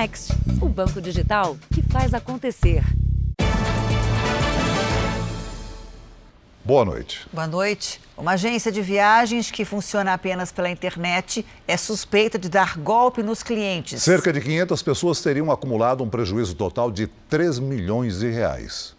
Next, o banco digital que faz acontecer. Boa noite. Boa noite. Uma agência de viagens que funciona apenas pela internet é suspeita de dar golpe nos clientes. Cerca de 500 pessoas teriam acumulado um prejuízo total de 3 milhões de reais.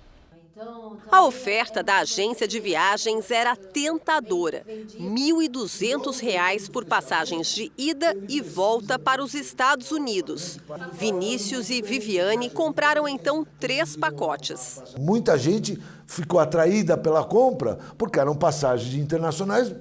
A oferta da agência de viagens era tentadora. R$ 1.200 por passagens de ida e volta para os Estados Unidos. Vinícius e Viviane compraram então 3 pacotes. Muita gente ficou atraída pela compra porque eram passagens internacionais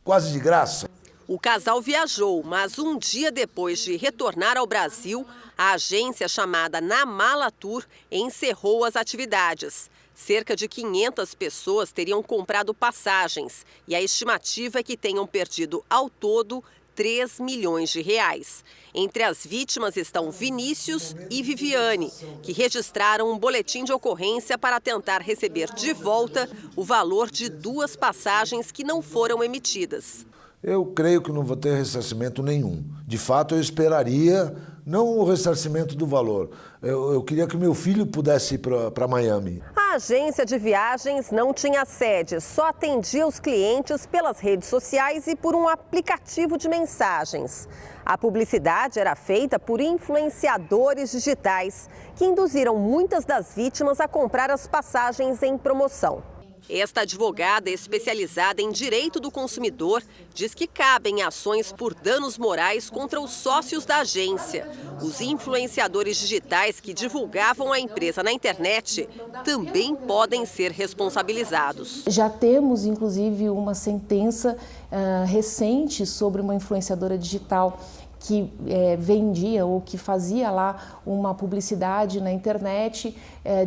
quase de graça. O casal viajou, mas um dia depois de retornar ao Brasil, a agência chamada Na Mala Tour encerrou as atividades. Cerca de 500 pessoas teriam comprado passagens e a estimativa é que tenham perdido ao todo 3 milhões de reais. Entre as vítimas estão Vinícius e Viviane, que registraram um boletim de ocorrência para tentar receber de volta o valor de 2 passagens que não foram emitidas. Eu creio que não vou ter ressarcimento nenhum. De fato, eu esperaria não o ressarcimento do valor. Eu queria que meu filho pudesse ir para Miami. A agência de viagens não tinha sede, só atendia os clientes pelas redes sociais e por um aplicativo de mensagens. A publicidade era feita por influenciadores digitais, que induziram muitas das vítimas a comprar as passagens em promoção. Esta advogada especializada em direito do consumidor diz que cabem ações por danos morais contra os sócios da agência. Os influenciadores digitais que divulgavam a empresa na internet também podem ser responsabilizados. Já temos, inclusive, uma sentença recente sobre uma influenciadora digital que vendia ou que fazia lá uma publicidade na internet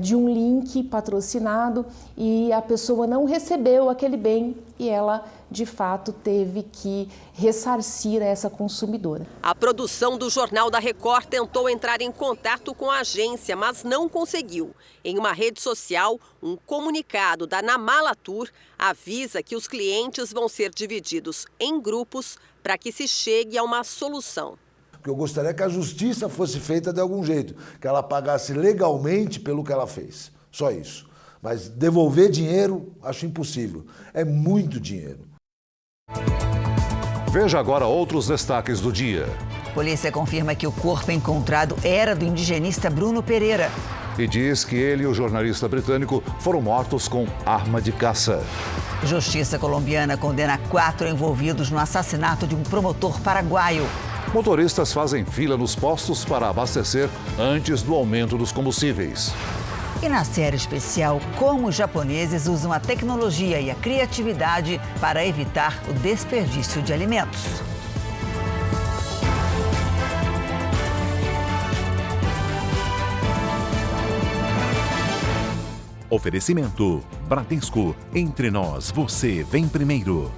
de um link patrocinado e a pessoa não recebeu aquele bem e ela, de fato, teve que ressarcir essa consumidora. A produção do Jornal da Record tentou entrar em contato com a agência, mas não conseguiu. Em uma rede social, um comunicado da Na Mala Tour avisa que os clientes vão ser divididos em grupos para que se chegue a uma solução. Eu gostaria que a justiça fosse feita de algum jeito, que ela pagasse legalmente pelo que ela fez. Só isso. Mas devolver dinheiro, acho impossível. É muito dinheiro. Veja agora outros destaques do dia. Polícia confirma que o corpo encontrado era do indigenista Bruno Pereira. E diz que ele e o jornalista britânico foram mortos com arma de caça. Justiça colombiana condena 4 envolvidos no assassinato de um promotor paraguaio. Motoristas fazem fila nos postos para abastecer antes do aumento dos combustíveis. E na série especial, como os japoneses usam a tecnologia e a criatividade para evitar o desperdício de alimentos. Oferecimento Bradesco. Entre nós, você vem primeiro.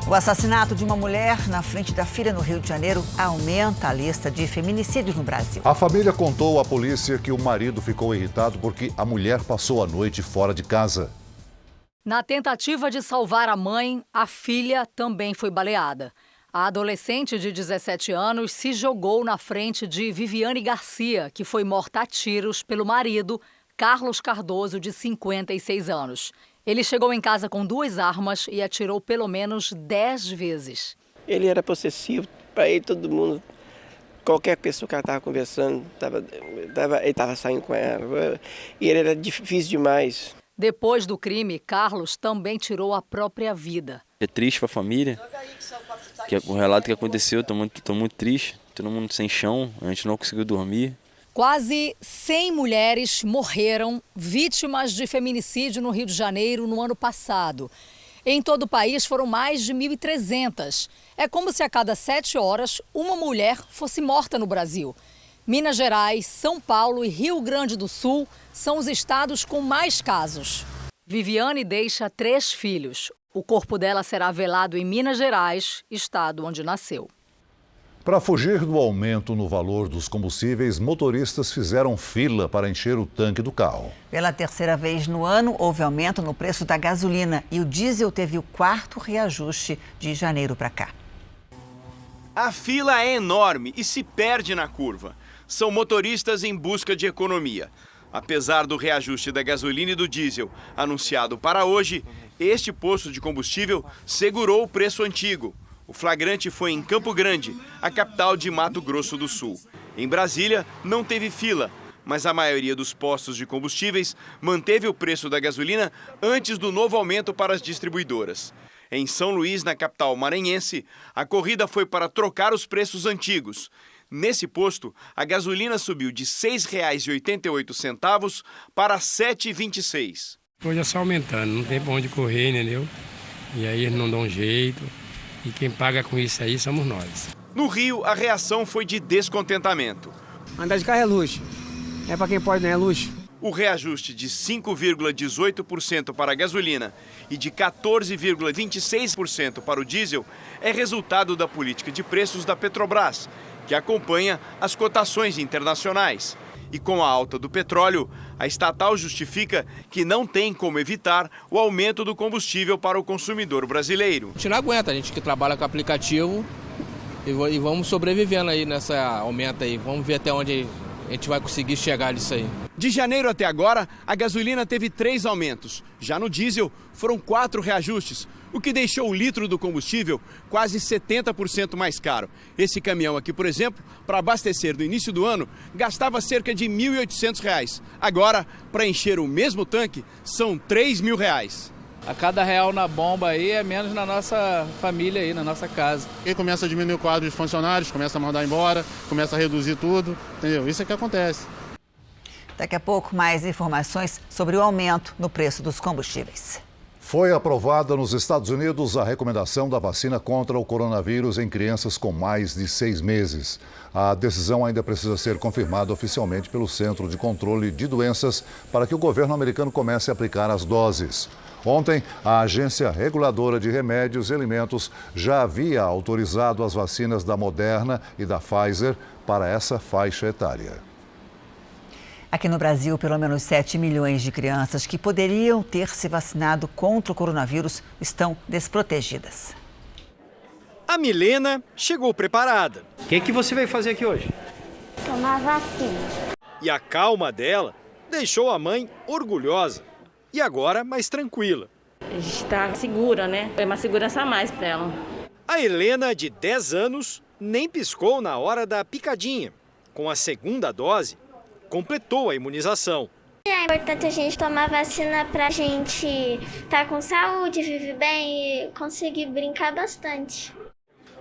O assassinato de uma mulher na frente da filha no Rio de Janeiro aumenta a lista de feminicídios no Brasil. A família contou à polícia que o marido ficou irritado porque a mulher passou a noite fora de casa. Na tentativa de salvar a mãe, a filha também foi baleada. A adolescente de 17 anos se jogou na frente de Viviane Garcia, que foi morta a tiros pelo marido, Carlos Cardoso, de 56 anos. Ele chegou em casa com 2 armas e atirou pelo menos 10 vezes. Ele era possessivo, para ele todo mundo, qualquer pessoa que ela estava conversando, ele estava saindo com ela. E ele era difícil demais. Depois do crime, Carlos também tirou a própria vida. É triste para a família, que o relato que aconteceu, estou muito triste, todo mundo sem chão, a gente não conseguiu dormir. Quase 100 mulheres morreram vítimas de feminicídio no Rio de Janeiro no ano passado. Em todo o país foram mais de 1.300. É como se a cada 7 horas uma mulher fosse morta no Brasil. Minas Gerais, São Paulo e Rio Grande do Sul são os estados com mais casos. Viviane deixa 3 filhos. O corpo dela será velado em Minas Gerais, estado onde nasceu. Para fugir do aumento no valor dos combustíveis, motoristas fizeram fila para encher o tanque do carro. Pela terceira vez no ano, houve aumento no preço da gasolina e o diesel teve o 4º reajuste de janeiro para cá. A fila é enorme e se perde na curva. São motoristas em busca de economia. Apesar do reajuste da gasolina e do diesel anunciado para hoje, este posto de combustível segurou o preço antigo. O flagrante foi em Campo Grande, a capital de Mato Grosso do Sul. Em Brasília, não teve fila, mas a maioria dos postos de combustíveis manteve o preço da gasolina antes do novo aumento para as distribuidoras. Em São Luís, na capital maranhense, a corrida foi para trocar os preços antigos. Nesse posto, a gasolina subiu de R$ 6,88 para R$ 7,26. Hoje é só aumentando, não tem pra onde correr, entendeu? E aí eles não dão jeito. E quem paga com isso aí somos nós. No Rio, a reação foi de descontentamento. Andar de carro é luxo. É para quem pode, não é luxo. O reajuste de 5,18% para a gasolina e de 14,26% para o diesel é resultado da política de preços da Petrobras, que acompanha as cotações internacionais. E com a alta do petróleo, a estatal justifica que não tem como evitar o aumento do combustível para o consumidor brasileiro. A gente não aguenta, a gente que trabalha com aplicativo e vamos sobrevivendo aí nessa aumenta aí. Vamos ver até onde a gente vai conseguir chegar nisso aí. De janeiro até agora, a gasolina teve 3 aumentos. Já no diesel, foram 4 reajustes, o que deixou o litro do combustível quase 70% mais caro. Esse caminhão aqui, por exemplo, para abastecer no início do ano, gastava cerca de R$ 1.800. Agora, para encher o mesmo tanque, são R$ 3.000. A cada real na bomba aí é menos na nossa família aí, na nossa casa. E começa a diminuir o quadro de funcionários, começa a mandar embora, começa a reduzir tudo, entendeu? Isso é que acontece. Daqui a pouco, mais informações sobre o aumento no preço dos combustíveis. Foi aprovada nos Estados Unidos a recomendação da vacina contra o coronavírus em crianças com mais de 6 meses. A decisão ainda precisa ser confirmada oficialmente pelo Centro de Controle de Doenças para que o governo americano comece a aplicar as doses. Ontem, a Agência Reguladora de Remédios e Alimentos já havia autorizado as vacinas da Moderna e da Pfizer para essa faixa etária. Aqui no Brasil, pelo menos 7 milhões de crianças que poderiam ter se vacinado contra o coronavírus estão desprotegidas. A Milena chegou preparada. O que você veio fazer aqui hoje? Tomar vacina. E a calma dela deixou a mãe orgulhosa e agora mais tranquila. A gente está segura, né? É uma segurança a mais para ela. A Helena, de 10 anos, nem piscou na hora da picadinha. Com a segunda dose, completou a imunização. É importante a gente tomar vacina para a gente estar com saúde, viver bem e conseguir brincar bastante.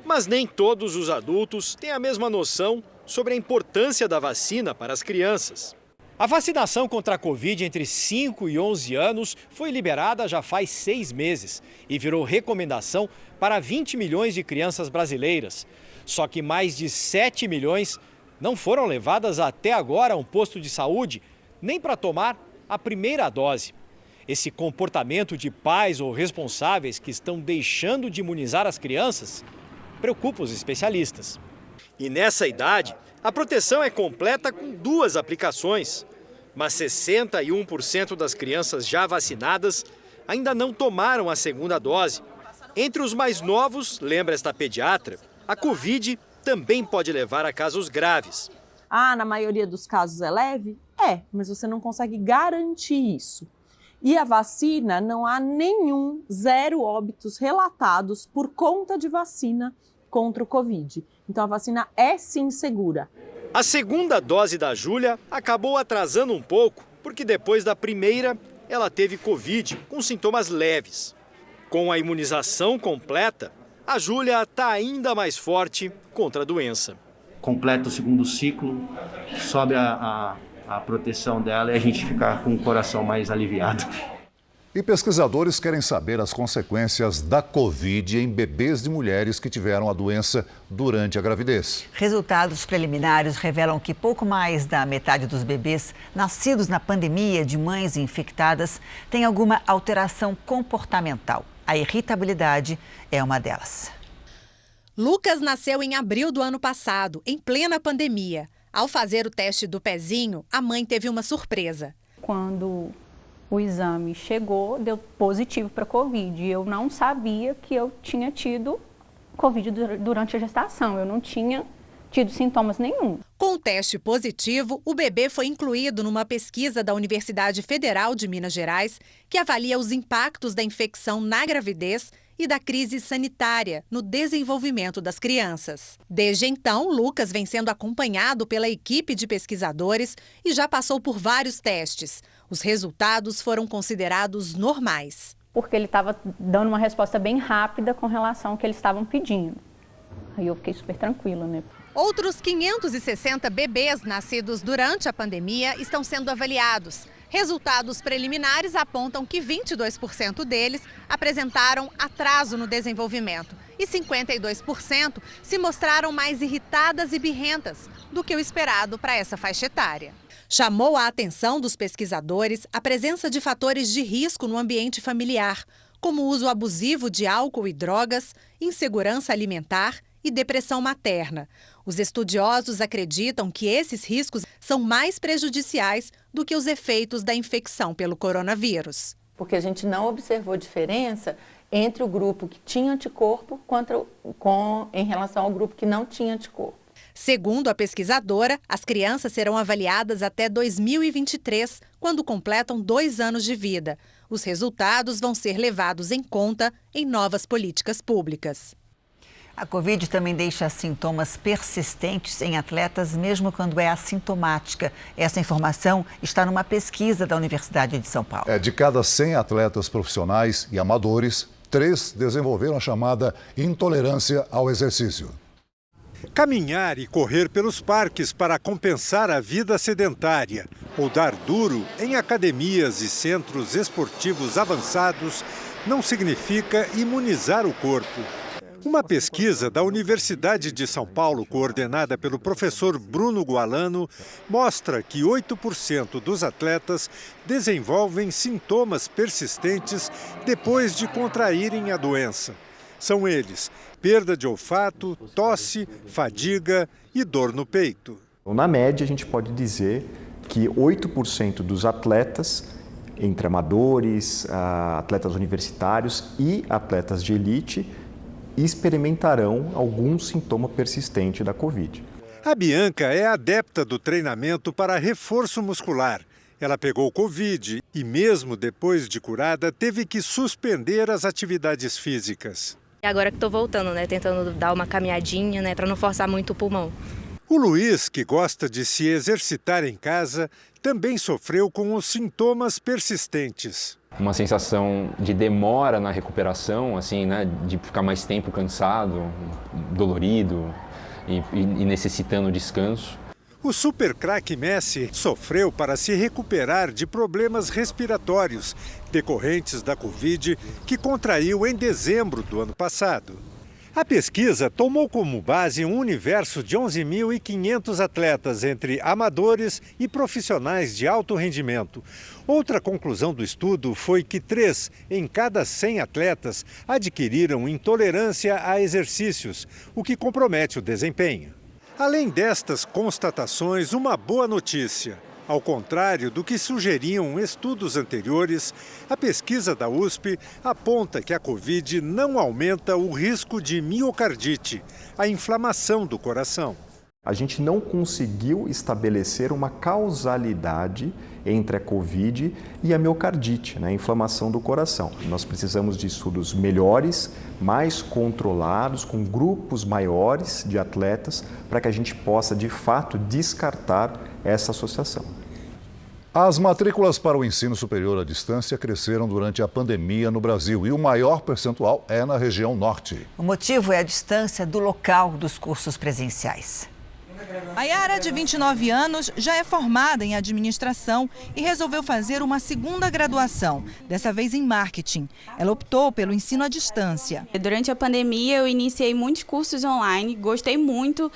Mas nem todos os adultos têm a mesma noção sobre a importância da vacina para as crianças. A vacinação contra a Covid entre 5 e 11 anos foi liberada já faz 6 meses e virou recomendação para 20 milhões de crianças brasileiras. Só que mais de 7 milhões não foram levadas até agora a um posto de saúde, nem para tomar a primeira dose. Esse comportamento de pais ou responsáveis que estão deixando de imunizar as crianças preocupa os especialistas. E nessa idade, a proteção é completa com 2 aplicações. Mas 61% das crianças já vacinadas ainda não tomaram a segunda dose. Entre os mais novos, lembra esta pediatra, a Covid também pode levar a casos graves. Na maioria dos casos é leve? É, mas você não consegue garantir isso. E a vacina, não há 0 óbitos relatados por conta de vacina contra o Covid. Então a vacina é sim segura. A segunda dose da Júlia acabou atrasando um pouco, porque depois da primeira, ela teve Covid com sintomas leves. Com a imunização completa, a Júlia está ainda mais forte contra a doença. Completa o segundo ciclo, sobe a proteção dela e a gente fica com o coração mais aliviado. E pesquisadores querem saber as consequências da Covid em bebês de mulheres que tiveram a doença durante a gravidez. Resultados preliminares revelam que pouco mais da metade dos bebês nascidos na pandemia de mães infectadas tem alguma alteração comportamental. A irritabilidade é uma delas. Lucas nasceu em abril do ano passado, em plena pandemia. Ao fazer o teste do pezinho, a mãe teve uma surpresa. Quando o exame chegou, deu positivo para Covid. Eu não sabia que eu tinha tido Covid durante a gestação. Eu não tinha tido sintomas nenhum. Com o teste positivo, o bebê foi incluído numa pesquisa da Universidade Federal de Minas Gerais, que avalia os impactos da infecção na gravidez e da crise sanitária no desenvolvimento das crianças. Desde então, Lucas vem sendo acompanhado pela equipe de pesquisadores e já passou por vários testes. Os resultados foram considerados normais. Porque ele estava dando uma resposta bem rápida com relação ao que eles estavam pedindo. Aí eu fiquei super tranquila, né? Outros 560 bebês nascidos durante a pandemia estão sendo avaliados. Resultados preliminares apontam que 22% deles apresentaram atraso no desenvolvimento e 52% se mostraram mais irritadas e birrentas do que o esperado para essa faixa etária. Chamou a atenção dos pesquisadores a presença de fatores de risco no ambiente familiar, como o uso abusivo de álcool e drogas, insegurança alimentar e depressão materna. Os estudiosos acreditam que esses riscos são mais prejudiciais do que os efeitos da infecção pelo coronavírus. Porque a gente não observou diferença entre o grupo que tinha anticorpo em relação ao grupo que não tinha anticorpo. Segundo a pesquisadora, as crianças serão avaliadas até 2023, quando completam 2 anos de vida. Os resultados vão ser levados em conta em novas políticas públicas. A Covid também deixa sintomas persistentes em atletas, mesmo quando é assintomática. Essa informação está numa pesquisa da Universidade de São Paulo. De cada 100 atletas profissionais e amadores, 3 desenvolveram a chamada intolerância ao exercício. Caminhar e correr pelos parques para compensar a vida sedentária ou dar duro em academias e centros esportivos avançados não significa imunizar o corpo. Uma pesquisa da Universidade de São Paulo, coordenada pelo professor Bruno Gualano, mostra que 8% dos atletas desenvolvem sintomas persistentes depois de contraírem a doença. São eles: perda de olfato, tosse, fadiga e dor no peito. Na média, a gente pode dizer que 8% dos atletas, entre amadores, atletas universitários e atletas de elite, experimentarão algum sintoma persistente da Covid. A Bianca é adepta do treinamento para reforço muscular. Ela pegou Covid e, mesmo depois de curada, teve que suspender as atividades físicas. Agora que estou voltando, tentando dar uma caminhadinha, para não forçar muito o pulmão. O Luiz, que gosta de se exercitar em casa, também sofreu com os sintomas persistentes. Uma sensação de demora na recuperação, de ficar mais tempo cansado, dolorido e necessitando descanso. O super craque Messi sofreu para se recuperar de problemas respiratórios decorrentes da Covid, que contraiu em dezembro do ano passado. A pesquisa tomou como base um universo de 11.500 atletas entre amadores e profissionais de alto rendimento. Outra conclusão do estudo foi que 3 em cada 100 atletas adquiriram intolerância a exercícios, o que compromete o desempenho. Além destas constatações, uma boa notícia. Ao contrário do que sugeriam estudos anteriores, a pesquisa da USP aponta que a Covid não aumenta o risco de miocardite, a inflamação do coração. A gente não conseguiu estabelecer uma causalidade entre a Covid e a miocardite, a inflamação do coração. Nós precisamos de estudos melhores, mais controlados, com grupos maiores de atletas, para que a gente possa, de fato, descartar essa associação. As matrículas para o ensino superior à distância cresceram durante a pandemia no Brasil e o maior percentual é na região norte. O motivo é a distância do local dos cursos presenciais. Maiara, de 29 anos, já é formada em administração e resolveu fazer uma segunda graduação, dessa vez em marketing. Ela optou pelo ensino à distância. Durante a pandemia, eu iniciei muitos cursos online, gostei muito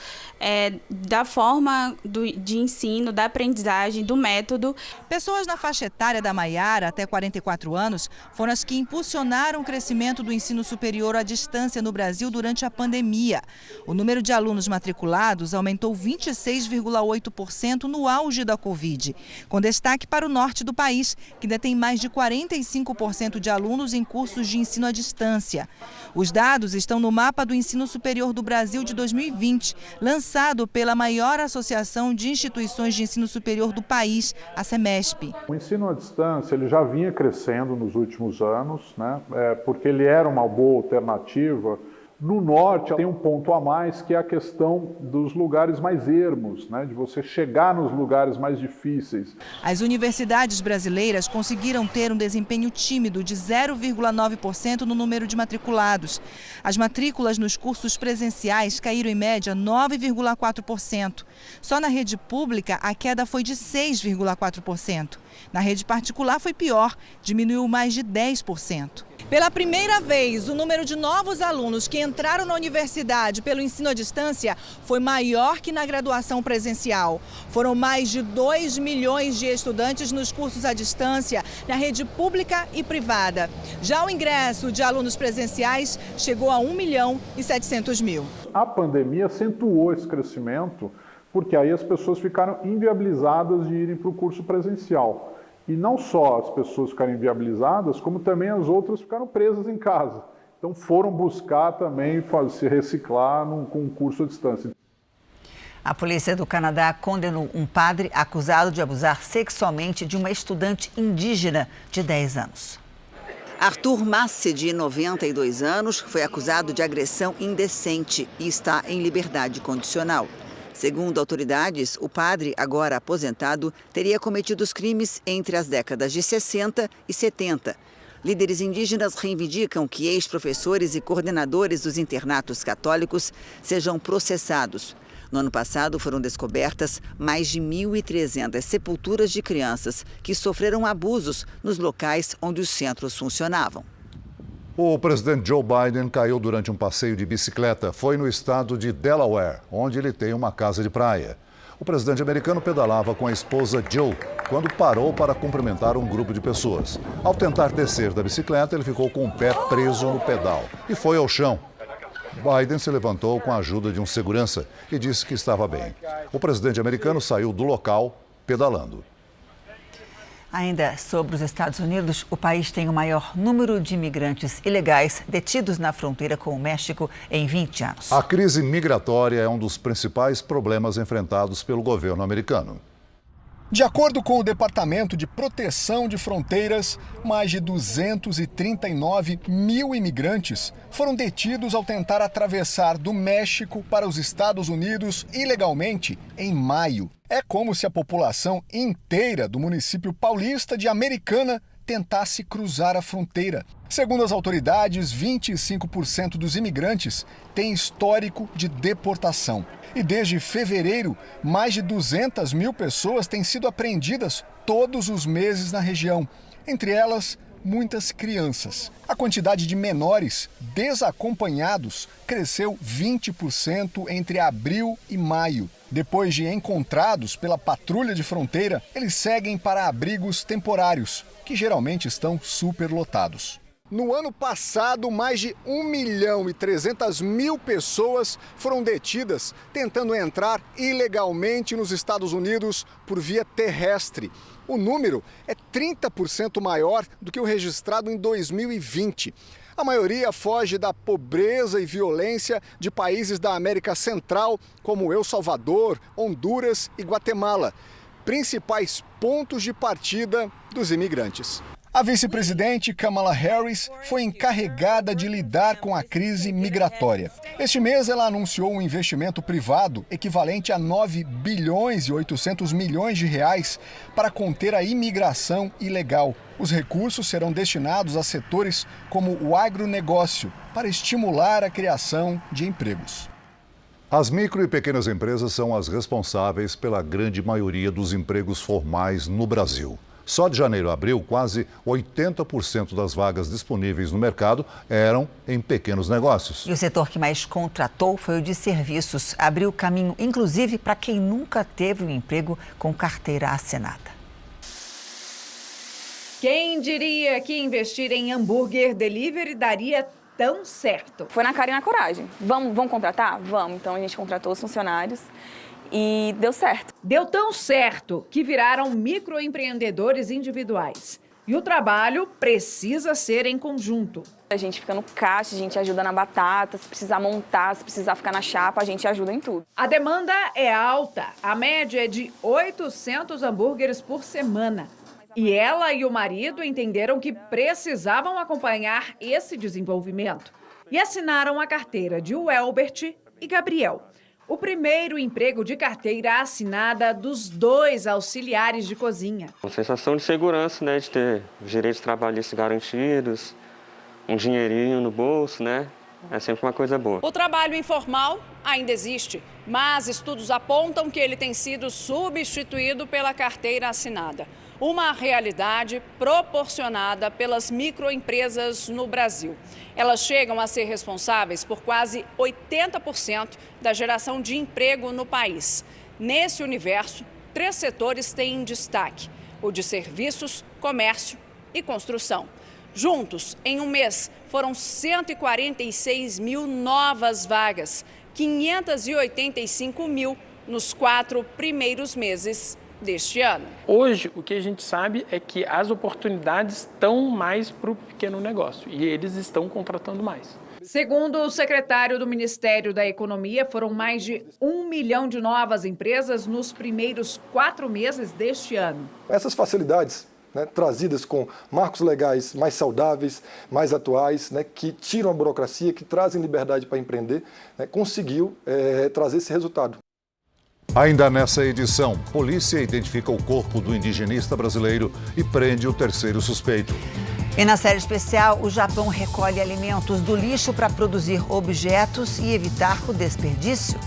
da forma de ensino, da aprendizagem, do método. Pessoas na faixa etária da Maiara, até 44 anos, foram as que impulsionaram o crescimento do ensino superior à distância no Brasil durante a pandemia. O número de alunos matriculados aumentou 26,8% no auge da Covid, com destaque para o norte do país, que detém mais de 45% de alunos em cursos de ensino à distância. Os dados estão no Mapa do Ensino Superior do Brasil de 2020, lançado pela maior associação de instituições de ensino superior do país, a Semesp. O ensino à distância ele já vinha crescendo nos últimos anos, né? Porque ele era uma boa alternativa. No norte tem um ponto a mais, que é a questão dos lugares mais ermos, né? De você chegar nos lugares mais difíceis. As universidades brasileiras conseguiram ter um desempenho tímido de 0,9% no número de matriculados. As matrículas nos cursos presenciais caíram em média 9,4%. Só na rede pública a queda foi de 6,4%. Na rede particular foi pior, diminuiu mais de 10%. Pela primeira vez, o número de novos alunos que entraram na universidade pelo ensino à distância foi maior que na graduação presencial. Foram mais de 2 milhões de estudantes nos cursos à distância, na rede pública e privada. Já o ingresso de alunos presenciais chegou a 1.700.000. A pandemia acentuou esse crescimento, porque aí as pessoas ficaram inviabilizadas de irem para o curso presencial. E não só as pessoas ficaram inviabilizadas, como também as outras ficaram presas em casa. Então foram buscar também se reciclar com um curso à distância. A polícia do Canadá condenou um padre acusado de abusar sexualmente de uma estudante indígena de 10 anos. Arthur Massi, de 92 anos, foi acusado de agressão indecente e está em liberdade condicional. Segundo autoridades, o padre, agora aposentado, teria cometido os crimes entre as décadas de 60 e 70. Líderes indígenas reivindicam que ex-professores e coordenadores dos internatos católicos sejam processados. No ano passado, foram descobertas mais de 1.300 sepulturas de crianças que sofreram abusos nos locais onde os centros funcionavam. O presidente Joe Biden caiu durante um passeio de bicicleta. Foi no estado de Delaware, onde ele tem uma casa de praia. O presidente americano pedalava com a esposa Jill quando parou para cumprimentar um grupo de pessoas. Ao tentar descer da bicicleta, ele ficou com o pé preso no pedal e foi ao chão. Biden se levantou com a ajuda de um segurança e disse que estava bem. O presidente americano saiu do local pedalando. Ainda sobre os Estados Unidos, o país tem o maior número de imigrantes ilegais detidos na fronteira com o México em 20 anos. A crise migratória é um dos principais problemas enfrentados pelo governo americano. De acordo com o Departamento de Proteção de Fronteiras, mais de 239 mil imigrantes foram detidos ao tentar atravessar do México para os Estados Unidos ilegalmente em maio. É como se a população inteira do município paulista de Americana tentasse cruzar a fronteira. Segundo as autoridades, 25% dos imigrantes têm histórico de deportação. E desde fevereiro, mais de 200 mil pessoas têm sido apreendidas todos os meses na região. Entre elas, muitas crianças. A quantidade de menores desacompanhados cresceu 20% entre abril e maio. Depois de encontrados pela patrulha de fronteira, eles seguem para abrigos temporários, que geralmente estão superlotados. No ano passado, mais de 1.300.000 pessoas foram detidas tentando entrar ilegalmente nos Estados Unidos por via terrestre. O número é 30% maior do que o registrado em 2020. A maioria foge da pobreza e violência de países da América Central, como El Salvador, Honduras e Guatemala, principais pontos de partida dos imigrantes. A vice-presidente Kamala Harris foi encarregada de lidar com a crise migratória. Este mês, ela anunciou um investimento privado equivalente a 9 bilhões e 800 milhões de reais para conter a imigração ilegal. Os recursos serão destinados a setores como o agronegócio, para estimular a criação de empregos. As micro e pequenas empresas são as responsáveis pela grande maioria dos empregos formais no Brasil. Só de janeiro a abril, quase 80% das vagas disponíveis no mercado eram em pequenos negócios. E o setor que mais contratou foi o de serviços. Abriu caminho, inclusive, para quem nunca teve um emprego com carteira assinada. Quem diria que investir em hambúrguer delivery daria tão certo? Foi na cara e na coragem. Vamos contratar? Vamos. Então a gente contratou os funcionários e deu certo. Deu tão certo que viraram microempreendedores individuais. E o trabalho precisa ser em conjunto. A gente fica no caixa, a gente ajuda na batata, se precisar montar, se precisar ficar na chapa, a gente ajuda em tudo. A demanda é alta. A média é de 800 hambúrgueres por semana. E ela e o marido entenderam que precisavam acompanhar esse desenvolvimento e assinaram a carteira de Welbert e Gabriel. O primeiro emprego de carteira assinada dos dois auxiliares de cozinha. Uma sensação de segurança, né, de ter os direitos trabalhistas garantidos, um dinheirinho no bolso, né? É sempre uma coisa boa. O trabalho informal ainda existe, mas estudos apontam que ele tem sido substituído pela carteira assinada. Uma realidade proporcionada pelas microempresas no Brasil. Elas chegam a ser responsáveis por quase 80% da geração de emprego no país. Nesse universo, 3 setores têm destaque: o de serviços, comércio e construção. Juntos, em um mês, foram 146 mil novas vagas, 585 mil nos 4 primeiros meses deste ano. Hoje, o que a gente sabe é que as oportunidades estão mais para o pequeno negócio e eles estão contratando mais. Segundo o secretário do Ministério da Economia, foram mais de 1 milhão de novas empresas nos primeiros 4 meses deste ano. Essas facilidades, né, trazidas com marcos legais mais saudáveis, mais atuais, né, que tiram a burocracia, que trazem liberdade para empreender, né, conseguiu trazer esse resultado. Ainda nessa edição, polícia identifica o corpo do indigenista brasileiro e prende o terceiro suspeito. E na série especial, o Japão recolhe alimentos do lixo para produzir objetos e evitar o desperdício.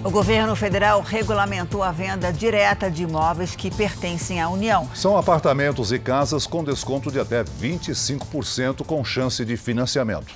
O governo federal regulamentou a venda direta de imóveis que pertencem à União. São apartamentos e casas com desconto de até 25% com chance de financiamento.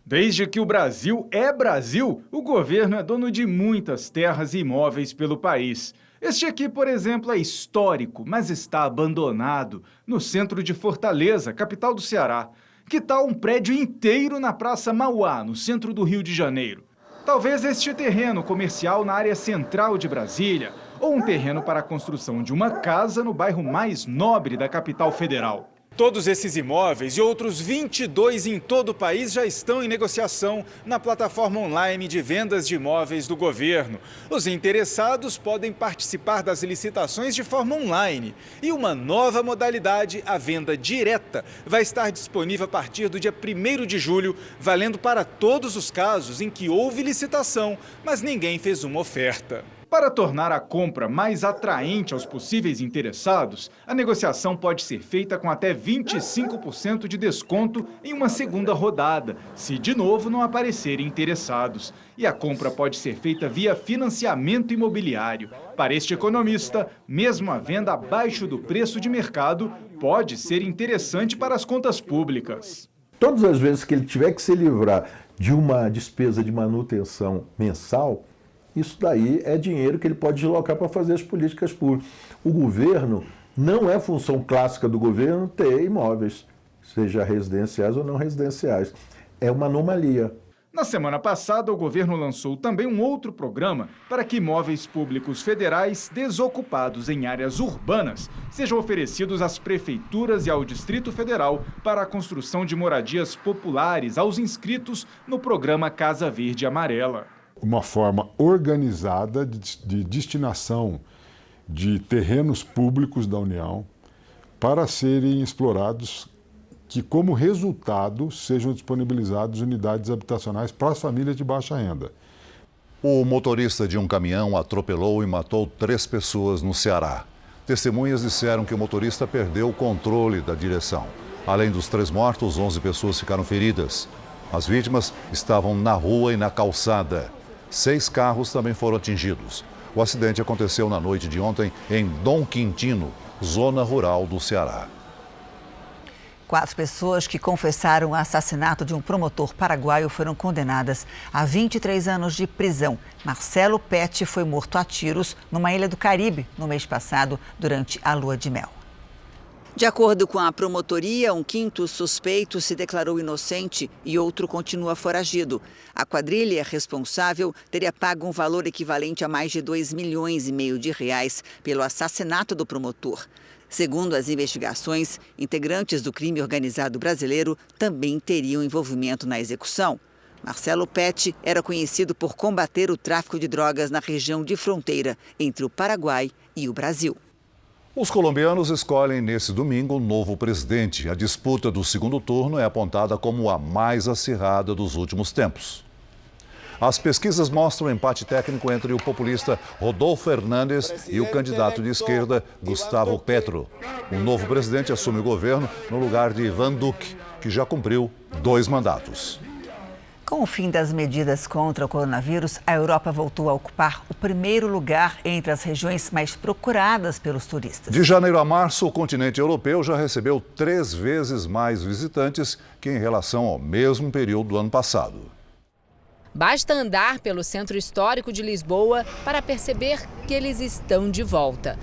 Desde que o Brasil é Brasil, o governo é dono de muitas terras e imóveis pelo país. Este aqui, por exemplo, é histórico, mas está abandonado, no centro de Fortaleza, capital do Ceará. Que tal um prédio inteiro na Praça Mauá, no centro do Rio de Janeiro? Talvez este terreno comercial na área central de Brasília, ou um terreno para a construção de uma casa no bairro mais nobre da capital federal. Todos esses imóveis e outros 22 em todo o país já estão em negociação na plataforma online de vendas de imóveis do governo. Os interessados podem participar das licitações de forma online. E uma nova modalidade, a venda direta, vai estar disponível a partir do dia 1º de julho, valendo para todos os casos em que houve licitação, mas ninguém fez uma oferta. Para tornar a compra mais atraente aos possíveis interessados, a negociação pode ser feita com até 25% de desconto em uma segunda rodada, se de novo não aparecerem interessados. E a compra pode ser feita via financiamento imobiliário. Para este economista, mesmo a venda abaixo do preço de mercado pode ser interessante para as contas públicas. Todas as vezes que ele tiver que se livrar de uma despesa de manutenção mensal, isso daí é dinheiro que ele pode deslocar para fazer as políticas públicas. O governo, não é função clássica do governo ter imóveis, seja residenciais ou não residenciais. É uma anomalia. Na semana passada, o governo lançou também um outro programa para que imóveis públicos federais desocupados em áreas urbanas sejam oferecidos às prefeituras e ao Distrito Federal para a construção de moradias populares aos inscritos no programa Casa Verde e Amarela. Uma forma organizada de destinação de terrenos públicos da União para serem explorados, que como resultado sejam disponibilizadas unidades habitacionais para as famílias de baixa renda. O motorista de um caminhão atropelou e matou 3 pessoas no Ceará. Testemunhas disseram que o motorista perdeu o controle da direção. Além dos 3 mortos, 11 pessoas ficaram feridas. As vítimas estavam na rua e na calçada. 6 carros também foram atingidos. O acidente aconteceu na noite de ontem em Dom Quintino, zona rural do Ceará. 4 pessoas que confessaram o assassinato de um promotor paraguaio foram condenadas a 23 anos de prisão. Marcelo Pet foi morto a tiros numa ilha do Caribe no mês passado, durante a lua de mel. De acordo com a promotoria, um 5º suspeito se declarou inocente e outro continua foragido. A quadrilha responsável teria pago um valor equivalente a mais de R$2,5 milhões de reais pelo assassinato do promotor. Segundo as investigações, integrantes do crime organizado brasileiro também teriam envolvimento na execução. Marcelo Pet era conhecido por combater o tráfico de drogas na região de fronteira entre o Paraguai e o Brasil. Os colombianos escolhem nesse domingo um novo presidente. A disputa do segundo turno é apontada como a mais acirrada dos últimos tempos. As pesquisas mostram um empate técnico entre o populista Rodolfo Hernández e o candidato de esquerda Gustavo Petro. O novo presidente assume o governo no lugar de Ivan Duque, que já cumpriu 2 mandatos. Com o fim das medidas contra o coronavírus, a Europa voltou a ocupar o primeiro lugar entre as regiões mais procuradas pelos turistas. De janeiro a março, o continente europeu já recebeu 3 vezes mais visitantes que em relação ao mesmo período do ano passado. Basta andar pelo centro histórico de Lisboa para perceber que eles estão de volta.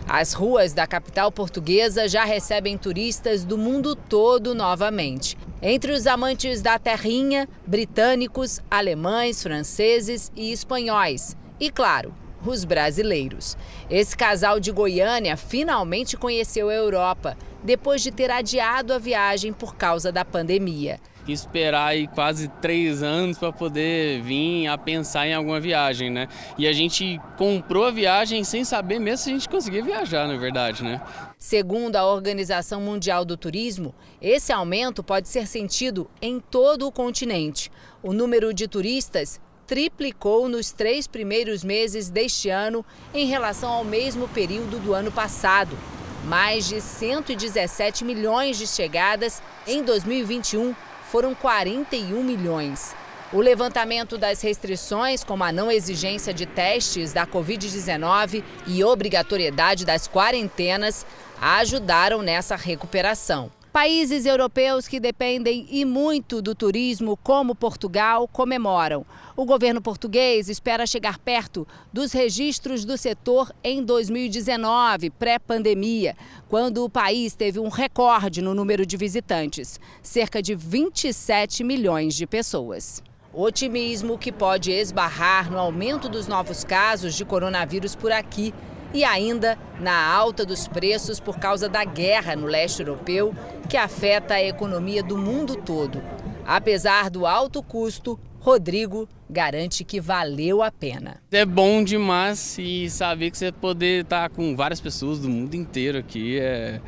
As ruas da capital portuguesa já recebem turistas do mundo todo novamente. Entre os amantes da terrinha, britânicos, alemães, franceses e espanhóis. E, claro, os brasileiros. Esse casal de Goiânia finalmente conheceu a Europa, depois de ter adiado a viagem por causa da pandemia. Esperar aí quase 3 anos para poder vir a pensar em alguma viagem, né? E a gente comprou a viagem sem saber mesmo se a gente conseguia viajar, na verdade, né? Segundo a Organização Mundial do Turismo, esse aumento pode ser sentido em todo o continente. O número de turistas triplicou nos 3 primeiros meses deste ano em relação ao mesmo período do ano passado. Mais de 117 milhões de chegadas em 2021. Foram 41 milhões. O levantamento das restrições, como a não exigência de testes da Covid-19 e obrigatoriedade das quarentenas, ajudaram nessa recuperação. Países europeus que dependem e muito do turismo, como Portugal, comemoram. O governo português espera chegar perto dos registros do setor em 2019, pré-pandemia, quando o país teve um recorde no número de visitantes, cerca de 27 milhões de pessoas. Otimismo que pode esbarrar no aumento dos novos casos de coronavírus por aqui e ainda na alta dos preços por causa da guerra no leste europeu, que afeta a economia do mundo todo. Apesar do alto custo, Rodrigo garante que valeu a pena. É bom demais e saber que você poder estar com várias pessoas do mundo inteiro aqui é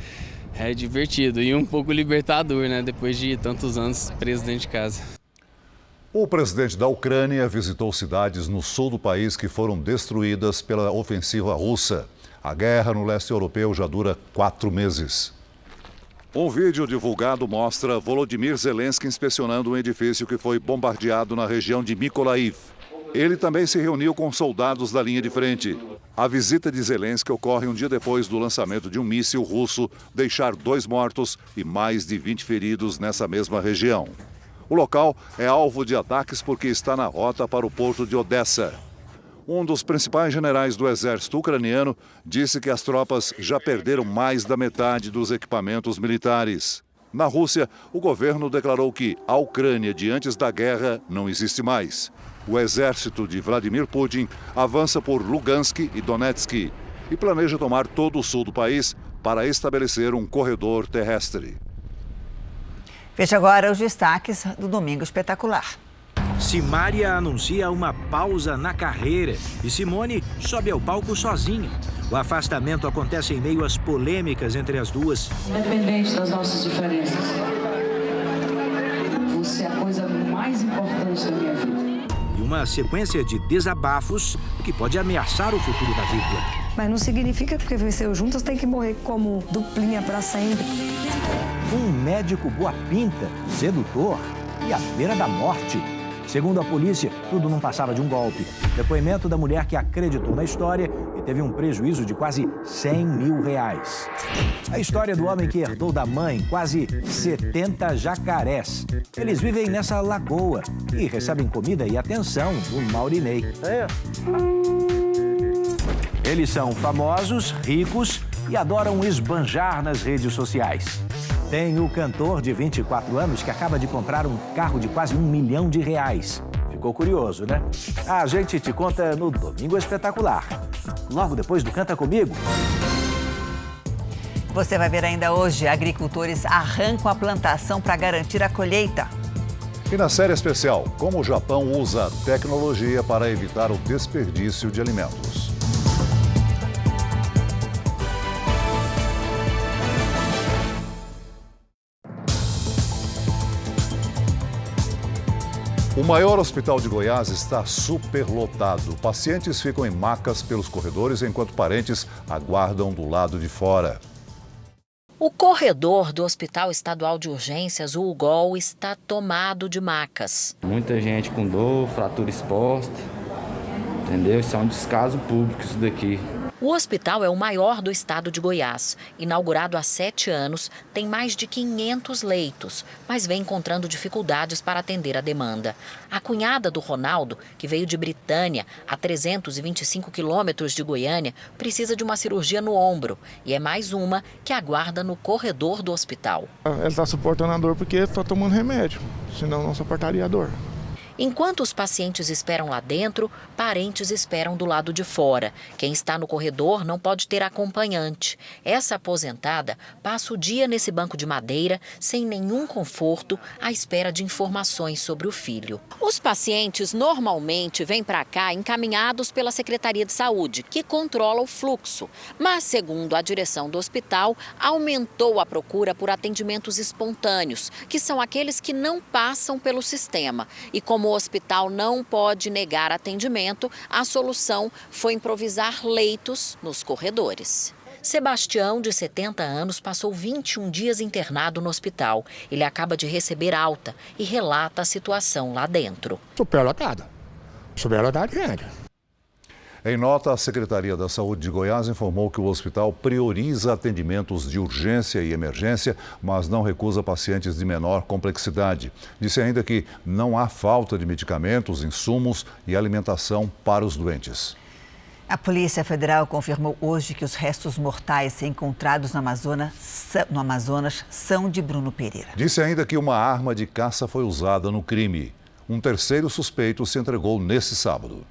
divertido e um pouco libertador, né? Depois de tantos anos preso dentro de casa. O presidente da Ucrânia visitou cidades no sul do país que foram destruídas pela ofensiva russa. A guerra no leste europeu já dura 4 meses. Um vídeo divulgado mostra Volodymyr Zelensky inspecionando um edifício que foi bombardeado na região de Mykolaiv. Ele também se reuniu com soldados da linha de frente. A visita de Zelensky ocorre um dia depois do lançamento de um míssil russo, deixar 2 mortos e mais de 20 feridos nessa mesma região. O local é alvo de ataques porque está na rota para o porto de Odessa. Um dos principais generais do exército ucraniano disse que as tropas já perderam mais da metade dos equipamentos militares. Na Rússia, o governo declarou que a Ucrânia de antes da guerra não existe mais. O exército de Vladimir Putin avança por Lugansk e Donetsk e planeja tomar todo o sul do país para estabelecer um corredor terrestre. Veja agora os destaques do Domingo Espetacular. Simária anuncia uma pausa na carreira e Simone sobe ao palco sozinha. O afastamento acontece em meio às polêmicas entre as duas. Independente das nossas diferenças, você é a coisa mais importante da minha vida. E uma sequência de desabafos que pode ameaçar o futuro da dupla. Mas não significa que porque venceu juntas tem que morrer como duplinha para sempre. Um médico boa pinta, sedutor e à beira da morte. Segundo a polícia, tudo não passava de um golpe. Depoimento da mulher que acreditou na história e teve um prejuízo de quase 100 mil reais. A história do homem que herdou da mãe quase 70 jacarés. Eles vivem nessa lagoa e recebem comida e atenção do Maurinei. Eles são famosos, ricos e adoram esbanjar nas redes sociais. Tem o cantor de 24 anos que acaba de comprar um carro de quase R$1 milhão. Ficou curioso, né? A gente te conta no Domingo Espetacular. Logo depois do Canta Comigo. Você vai ver ainda hoje, agricultores arrancam a plantação para garantir a colheita. E na série especial, como o Japão usa tecnologia para evitar o desperdício de alimentos. O maior hospital de Goiás está superlotado. Pacientes ficam em macas pelos corredores, enquanto parentes aguardam do lado de fora. O corredor do Hospital Estadual de Urgências, o UGOL, está tomado de macas. Muita gente com dor, fratura exposta, entendeu? Isso é um descaso público isso daqui. O hospital é o maior do estado de Goiás. Inaugurado há 7 anos, tem mais de 500 leitos, mas vem encontrando dificuldades para atender a demanda. A cunhada do Ronaldo, que veio de Britânia, a 325 quilômetros de Goiânia, precisa de uma cirurgia no ombro e é mais uma que aguarda no corredor do hospital. Ela está suportando a dor porque está tomando remédio, senão não suportaria a dor. Enquanto os pacientes esperam lá dentro, parentes esperam do lado de fora. Quem está no corredor não pode ter acompanhante. Essa aposentada passa o dia nesse banco de madeira, sem nenhum conforto, à espera de informações sobre o filho. Os pacientes normalmente vêm para cá encaminhados pela Secretaria de Saúde, que controla o fluxo. Mas, segundo a direção do hospital, aumentou a procura por atendimentos espontâneos, que são aqueles que não passam pelo sistema. E como o hospital não pode negar atendimento, a solução foi improvisar leitos nos corredores. Sebastião, de 70 anos, passou 21 dias internado no hospital. Ele acaba de receber alta e relata a situação lá dentro. Superlotada gente. Em nota, a Secretaria da Saúde de Goiás informou que o hospital prioriza atendimentos de urgência e emergência, mas não recusa pacientes de menor complexidade. Disse ainda que não há falta de medicamentos, insumos e alimentação para os doentes. A Polícia Federal confirmou hoje que os restos mortais encontrados no Amazonas são de Bruno Pereira. Disse ainda que uma arma de caça foi usada no crime. Um terceiro suspeito se entregou nesse sábado.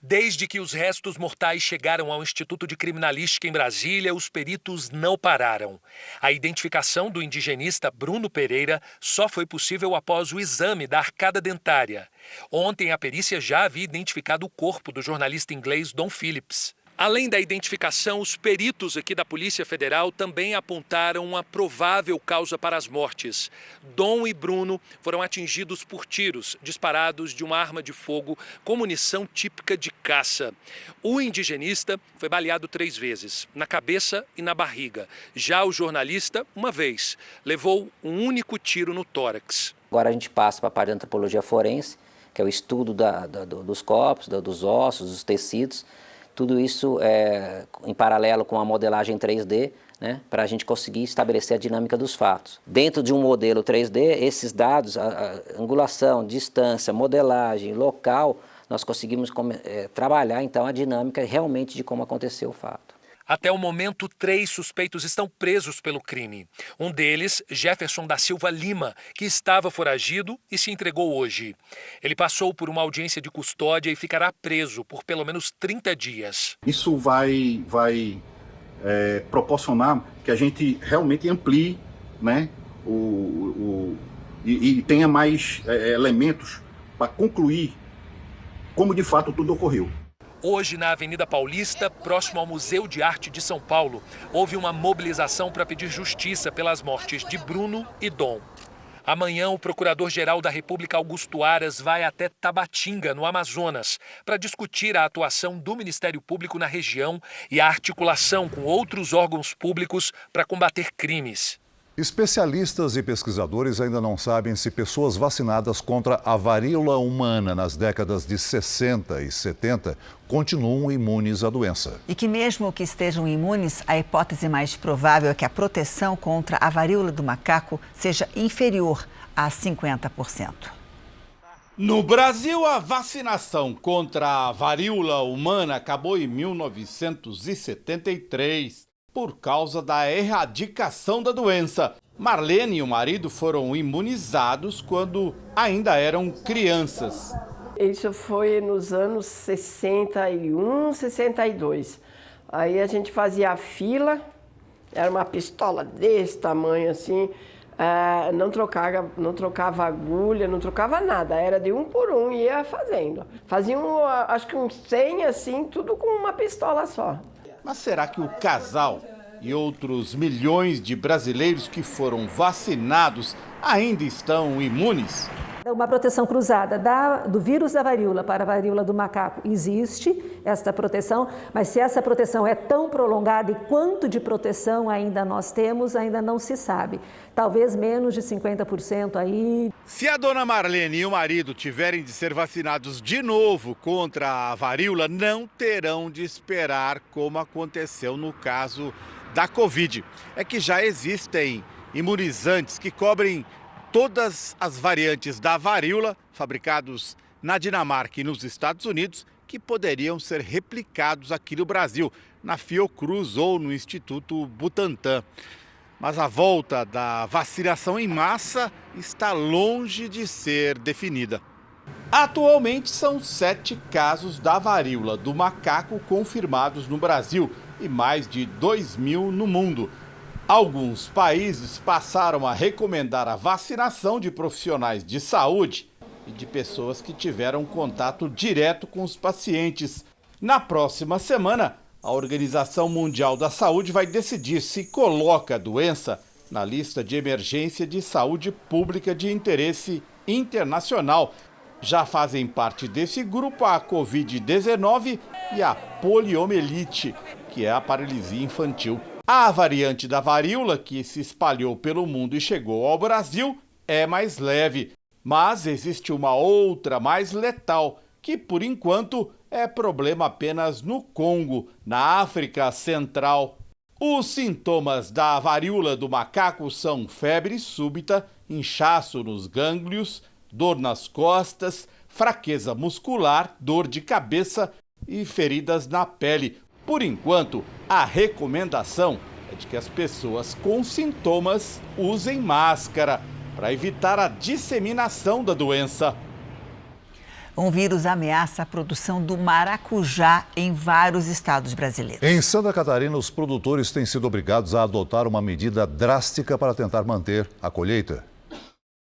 Desde que os restos mortais chegaram ao Instituto de Criminalística em Brasília, os peritos não pararam. A identificação do indigenista Bruno Pereira só foi possível após o exame da arcada dentária. Ontem, a perícia já havia identificado o corpo do jornalista inglês Dom Phillips. Além da identificação, os peritos aqui da Polícia Federal também apontaram uma provável causa para as mortes. Dom e Bruno foram atingidos por tiros disparados de uma arma de fogo com munição típica de caça. O indigenista foi baleado 3 vezes, na cabeça e na barriga. Já o jornalista, uma vez, levou um único tiro no tórax. Agora a gente passa para a parte da antropologia forense, que é o estudo dos corpos, dos ossos, dos tecidos. Tudo isso em paralelo com a modelagem 3D, né, para a gente conseguir estabelecer a dinâmica dos fatos. Dentro de um modelo 3D, esses dados, a angulação, distância, modelagem, local, nós conseguimos trabalhar então a dinâmica realmente de como aconteceu o fato. Até o momento, 3 suspeitos estão presos pelo crime. Um deles, Jefferson da Silva Lima, que estava foragido e se entregou hoje. Ele passou por uma audiência de custódia e ficará preso por pelo menos 30 dias. Isso vai proporcionar que a gente realmente amplie, né, e tenha mais elementos para concluir como de fato tudo ocorreu. Hoje, na Avenida Paulista, próximo ao Museu de Arte de São Paulo, houve uma mobilização para pedir justiça pelas mortes de Bruno e Dom. Amanhã, o Procurador-Geral da República, Augusto Aras, vai até Tabatinga, no Amazonas, para discutir a atuação do Ministério Público na região e a articulação com outros órgãos públicos para combater crimes. Especialistas e pesquisadores ainda não sabem se pessoas vacinadas contra a varíola humana nas décadas de 60 e 70 continuam imunes à doença. E que mesmo que estejam imunes, a hipótese mais provável é que a proteção contra a varíola do macaco seja inferior a 50%. No Brasil, a vacinação contra a varíola humana acabou em 1973. Por causa da erradicação da doença. Marlene e o marido foram imunizados quando ainda eram crianças. Isso foi nos anos 61, 62. Aí a gente fazia a fila, era uma pistola desse tamanho assim, não trocava agulha, não trocava nada, era de um por um, ia fazendo. Faziam, acho que uns 100 assim, tudo com uma pistola só. Mas será que o casal e outros milhões de brasileiros que foram vacinados ainda estão imunes? Uma proteção cruzada do vírus da varíola para a varíola do macaco existe, esta proteção, mas se essa proteção é tão prolongada e quanto de proteção ainda nós temos, ainda não se sabe. Talvez menos de 50% aí. Se a dona Marlene e o marido tiverem de ser vacinados de novo contra a varíola, não terão de esperar como aconteceu no caso da Covid. É que já existem imunizantes que cobrem todas as variantes da varíola, fabricados na Dinamarca e nos Estados Unidos, que poderiam ser replicados aqui no Brasil, na Fiocruz ou no Instituto Butantan. Mas a volta da vacinação em massa está longe de ser definida. Atualmente são 7 casos da varíola do macaco confirmados no Brasil e mais de 2.000 no mundo. Alguns países passaram a recomendar a vacinação de profissionais de saúde e de pessoas que tiveram contato direto com os pacientes. Na próxima semana, a Organização Mundial da Saúde vai decidir se coloca a doença na lista de emergência de saúde pública de interesse internacional. Já fazem parte desse grupo a Covid-19 e a poliomielite, que é a paralisia infantil. A variante da varíola, que se espalhou pelo mundo e chegou ao Brasil, é mais leve. Mas existe uma outra mais letal, que por enquanto é problema apenas no Congo, na África Central. Os sintomas da varíola do macaco são febre súbita, inchaço nos gânglios, dor nas costas, fraqueza muscular, dor de cabeça e feridas na pele. Por enquanto, a recomendação é de que as pessoas com sintomas usem máscara para evitar a disseminação da doença. Um vírus ameaça a produção do maracujá em vários estados brasileiros. Em Santa Catarina, os produtores têm sido obrigados a adotar uma medida drástica para tentar manter a colheita.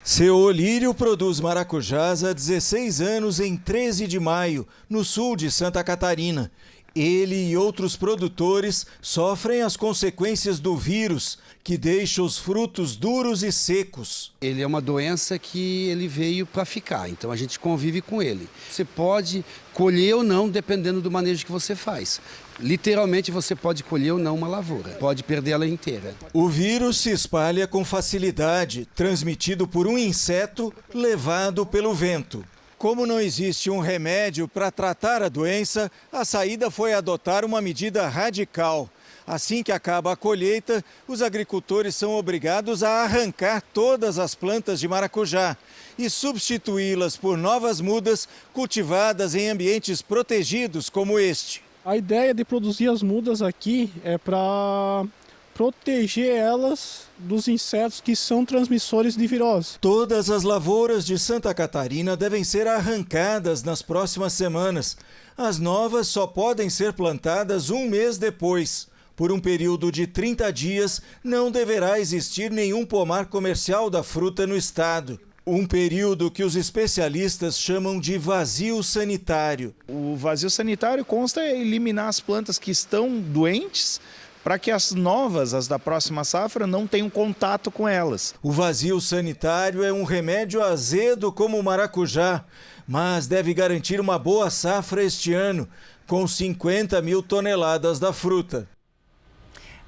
Seu Olírio produz maracujás há 16 anos em 13 de maio, no sul de Santa Catarina. Ele e outros produtores sofrem as consequências do vírus, que deixa os frutos duros e secos. Ele é uma doença que ele veio para ficar, então a gente convive com ele. Você pode colher ou não, dependendo do manejo que você faz. Literalmente, você pode colher ou não uma lavoura, pode perder ela inteira. O vírus se espalha com facilidade, transmitido por um inseto levado pelo vento. Como não existe um remédio para tratar a doença, a saída foi adotar uma medida radical. Assim que acaba a colheita, os agricultores são obrigados a arrancar todas as plantas de maracujá e substituí-las por novas mudas cultivadas em ambientes protegidos como este. A ideia de produzir as mudas aqui é para proteger elas dos insetos que são transmissores de virose. Todas as lavouras de Santa Catarina devem ser arrancadas nas próximas semanas. As novas só podem ser plantadas um mês depois. Por um período de 30 dias, não deverá existir nenhum pomar comercial da fruta no estado. Um período que os especialistas chamam de vazio sanitário. O vazio sanitário consta em eliminar as plantas que estão doentes para que as novas, as da próxima safra, não tenham contato com elas. O vazio sanitário é um remédio azedo como o maracujá, mas deve garantir uma boa safra este ano, com 50 mil toneladas da fruta.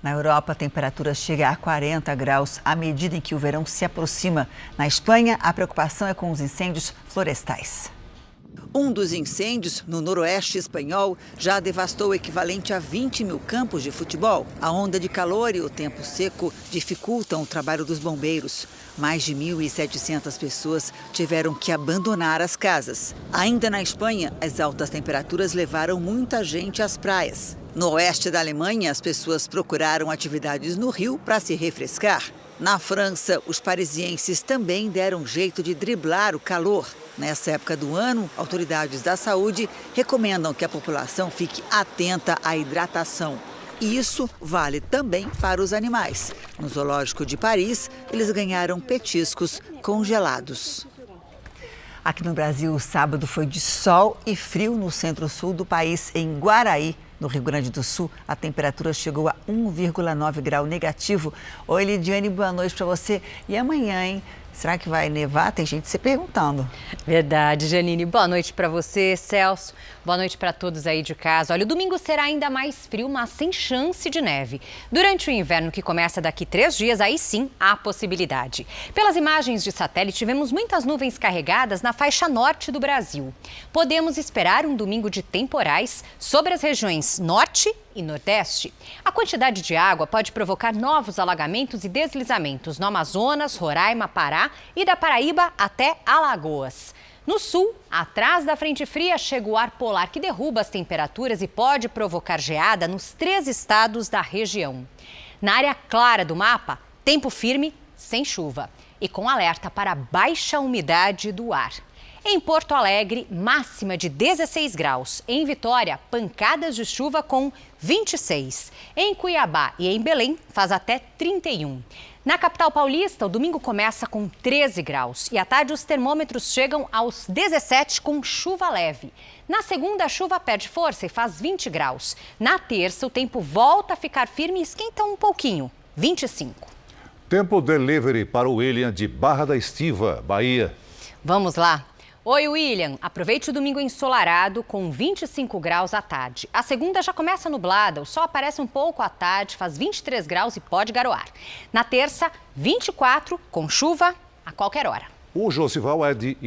Na Europa, a temperatura chega a 40 graus à medida em que o verão se aproxima. Na Espanha, a preocupação é com os incêndios florestais. Um dos incêndios, no noroeste espanhol, já devastou o equivalente a 20 mil campos de futebol. A onda de calor e o tempo seco dificultam o trabalho dos bombeiros. Mais de 1.700 pessoas tiveram que abandonar as casas. Ainda na Espanha, as altas temperaturas levaram muita gente às praias. No oeste da Alemanha, as pessoas procuraram atividades no rio para se refrescar. Na França, os parisienses também deram jeito de driblar o calor. Nessa época do ano, autoridades da saúde recomendam que a população fique atenta à hidratação. E isso vale também para os animais. No Zoológico de Paris, eles ganharam petiscos congelados. Aqui no Brasil, o sábado foi de sol e frio no centro-sul do país, em Guaraí, no Rio Grande do Sul. A temperatura chegou a 1,9 grau negativo. Oi, Lidiane, boa noite para você. E amanhã, hein? Será que vai nevar? Tem gente se perguntando. Verdade, Janine. Boa noite para você, Celso. Boa noite para todos aí de casa. Olha, o domingo será ainda mais frio, mas sem chance de neve. Durante o inverno, que começa daqui 3 dias, aí sim há possibilidade. Pelas imagens de satélite, vemos muitas nuvens carregadas na faixa norte do Brasil. Podemos esperar um domingo de temporais sobre as regiões norte e nordeste. A quantidade de água pode provocar novos alagamentos e deslizamentos no Amazonas, Roraima, Pará e da Paraíba até Alagoas. No sul, atrás da frente fria, chega o ar polar que derruba as temperaturas e pode provocar geada nos 3 estados da região. Na área clara do mapa, tempo firme, sem chuva e com alerta para baixa umidade do ar. Em Porto Alegre, máxima de 16 graus. Em Vitória, pancadas de chuva com 26. Em Cuiabá e em Belém, faz até 31. Na capital paulista, o domingo começa com 13 graus e à tarde os termômetros chegam aos 17 com chuva leve. Na segunda, a chuva perde força e faz 20 graus. Na terça, o tempo volta a ficar firme e esquenta um pouquinho, 25. Tempo delivery para o William de Barra da Estiva, Bahia. Vamos lá. Oi, William. Aproveite o domingo ensolarado com 25 graus à tarde. A segunda já começa nublada, o sol aparece um pouco à tarde, faz 23 graus e pode garoar. Na terça, 24, com chuva a qualquer hora. O Josival é de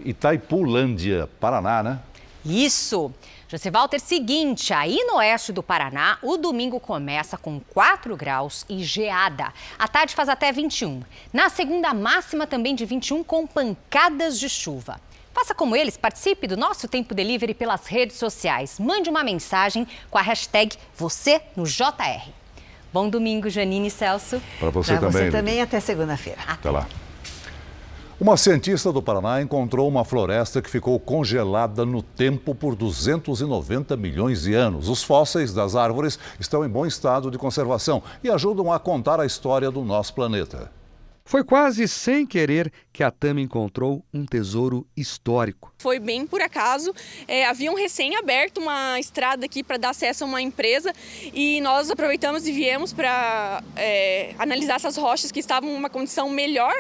Itaipulândia, Paraná, né? Isso! Josivalter, seguinte, aí no oeste do Paraná, o domingo começa com 4 graus e geada. À tarde faz até 21. Na segunda, máxima também de 21 com pancadas de chuva. Faça como eles, participe do nosso Tempo Delivery pelas redes sociais. Mande uma mensagem com a hashtag você no JR. Bom domingo, Janine e Celso. Para você também. Para você também, até segunda-feira. Até lá. Uma cientista do Paraná encontrou uma floresta que ficou congelada no tempo por 290 milhões de anos. Os fósseis das árvores estão em bom estado de conservação e ajudam a contar a história do nosso planeta. Foi quase sem querer que a Tami encontrou um tesouro histórico. Foi bem por acaso, haviam recém aberto uma estrada aqui para dar acesso a uma empresa e nós aproveitamos e viemos para analisar essas rochas que estavam em uma condição melhor.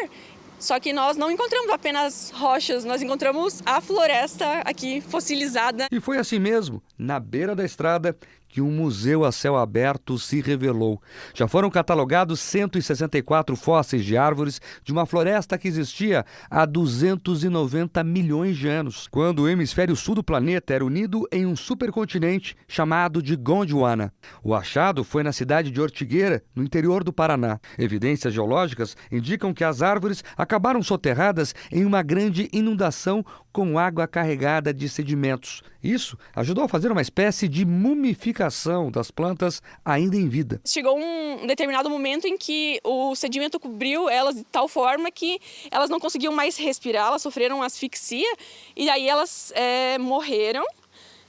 Só que nós não encontramos apenas rochas, nós encontramos a floresta aqui fossilizada. E foi assim mesmo, na beira da estrada, que um museu a céu aberto se revelou. Já foram catalogados 164 fósseis de árvores de uma floresta que existia há 290 milhões de anos, quando o hemisfério sul do planeta era unido em um supercontinente chamado de Gondwana. O achado foi na cidade de Ortigueira, no interior do Paraná. Evidências geológicas indicam que as árvores acabaram soterradas em uma grande inundação com água carregada de sedimentos. Isso ajudou a fazer uma espécie de mumificação das plantas ainda em vida. Chegou um determinado momento em que o sedimento cobriu elas de tal forma que elas não conseguiam mais respirar, elas sofreram asfixia e aí elas morreram.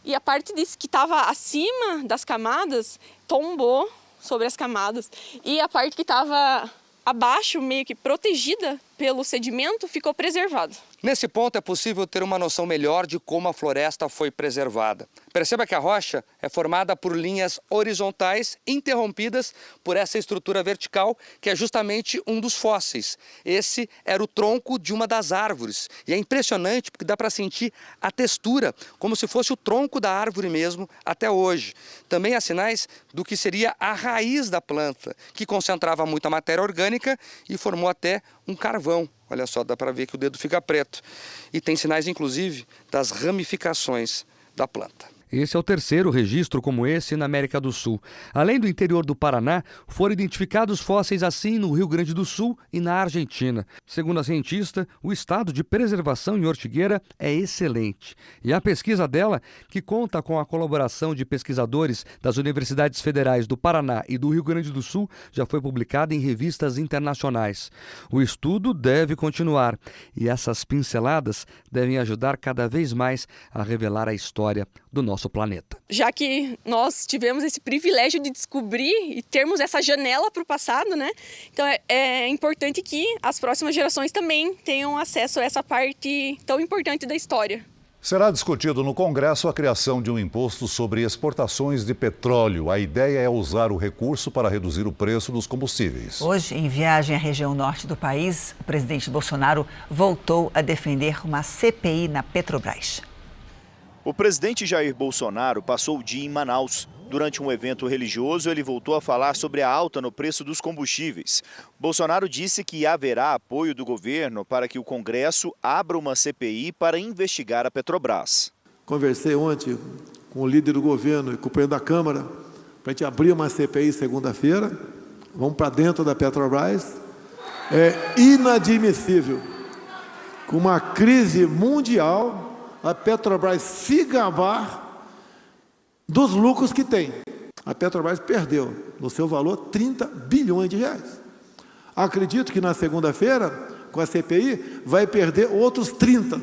E a parte que estava acima das camadas tombou sobre as camadas. E a parte que estava abaixo, meio que protegida pelo sedimento ficou preservado. Nesse ponto é possível ter uma noção melhor de como a floresta foi preservada. Perceba que a rocha é formada por linhas horizontais interrompidas por essa estrutura vertical, que é justamente um dos fósseis. Esse era o tronco de uma das árvores. E é impressionante porque dá para sentir a textura, como se fosse o tronco da árvore mesmo até hoje. Também há sinais do que seria a raiz da planta, que concentrava muita matéria orgânica e formou até um carvão. Olha só, dá para ver que o dedo fica preto. E tem sinais, inclusive, das ramificações da planta. Esse é o terceiro registro como esse na América do Sul. Além do interior do Paraná, foram identificados fósseis assim no Rio Grande do Sul e na Argentina. Segundo a cientista, o estado de preservação em Ortigueira é excelente. E a pesquisa dela, que conta com a colaboração de pesquisadores das universidades federais do Paraná e do Rio Grande do Sul, já foi publicada em revistas internacionais. O estudo deve continuar e essas pinceladas devem ajudar cada vez mais a revelar a história do nosso planeta. Já que nós tivemos esse privilégio de descobrir e termos essa janela para o passado, né? Então é importante que as próximas gerações também tenham acesso a essa parte tão importante da história. Será discutido no Congresso a criação de um imposto sobre exportações de petróleo. A ideia é usar o recurso para reduzir o preço dos combustíveis. Hoje, em viagem à região norte do país, o presidente Bolsonaro voltou a defender uma CPI na Petrobras. O presidente Jair Bolsonaro passou o dia em Manaus. Durante um evento religioso, ele voltou a falar sobre a alta no preço dos combustíveis. Bolsonaro disse que haverá apoio do governo para que o Congresso abra uma CPI para investigar a Petrobras. Conversei ontem com o líder do governo e com o presidente da Câmara para a gente abrir uma CPI segunda-feira. Vamos para dentro da Petrobras. É inadmissível, com uma crise mundial, a Petrobras se gabar dos lucros que tem. A Petrobras perdeu, no seu valor, 30 bilhões de reais. Acredito que na segunda-feira, com a CPI, vai perder outros 30.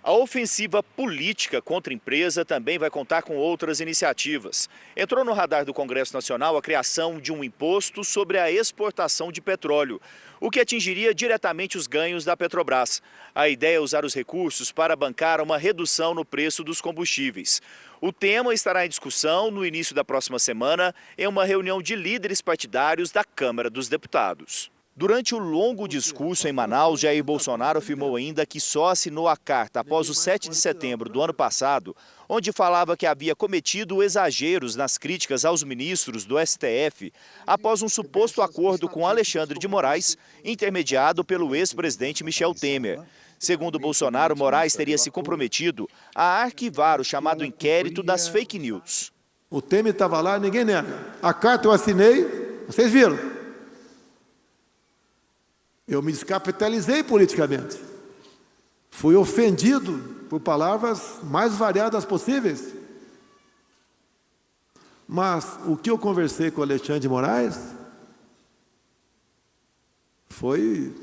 A ofensiva política contra a empresa também vai contar com outras iniciativas. Entrou no radar do Congresso Nacional a criação de um imposto sobre a exportação de petróleo, o que atingiria diretamente os ganhos da Petrobras. A ideia é usar os recursos para bancar uma redução no preço dos combustíveis. O tema estará em discussão no início da próxima semana em uma reunião de líderes partidários da Câmara dos Deputados. Durante o longo discurso em Manaus, Jair Bolsonaro afirmou ainda que só assinou a carta após o 7 de setembro do ano passado, onde falava que havia cometido exageros nas críticas aos ministros do STF, após um suposto acordo com Alexandre de Moraes, intermediado pelo ex-presidente Michel Temer. Segundo Bolsonaro, Moraes teria se comprometido a arquivar o chamado inquérito das fake news. O Temer estava lá, ninguém nega. A carta eu assinei, vocês viram. Eu me descapitalizei politicamente. Fui ofendido por palavras mais variadas possíveis. Mas o que eu conversei com o Alexandre de Moraes foi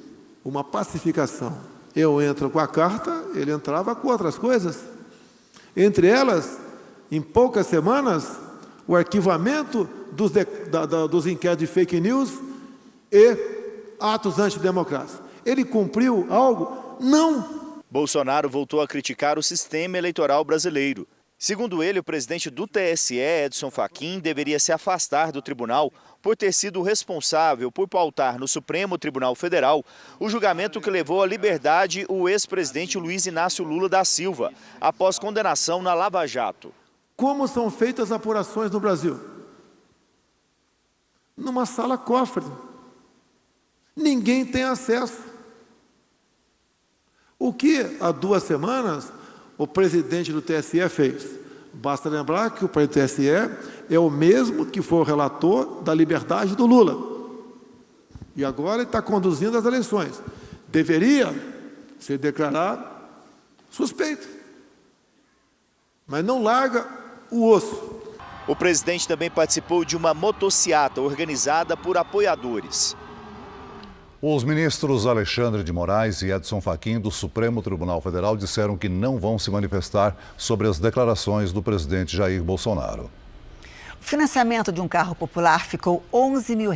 uma pacificação. Eu entro com a carta, ele entrava com outras coisas. Entre elas, em poucas semanas, o arquivamento dos inquéritos de fake news e atos antidemocráticos. Ele cumpriu algo? Não! Bolsonaro voltou a criticar o sistema eleitoral brasileiro. Segundo ele, o presidente do TSE, Edson Fachin, deveria se afastar do tribunal por ter sido responsável por pautar no Supremo Tribunal Federal o julgamento que levou à liberdade o ex-presidente Luiz Inácio Lula da Silva, após condenação na Lava Jato. Como são feitas as apurações no Brasil? Numa sala cofre. Ninguém tem acesso. O que há 2 semanas o presidente do TSE fez? Basta lembrar que o presidente do TSE é o mesmo que foi o relator da liberdade do Lula. E agora ele está conduzindo as eleições. Deveria se declarar suspeito. Mas não larga o osso. O presidente também participou de uma motociata organizada por apoiadores. Os ministros Alexandre de Moraes e Edson Fachin do Supremo Tribunal Federal disseram que não vão se manifestar sobre as declarações do presidente Jair Bolsonaro. O financiamento de um carro popular ficou R$11 mil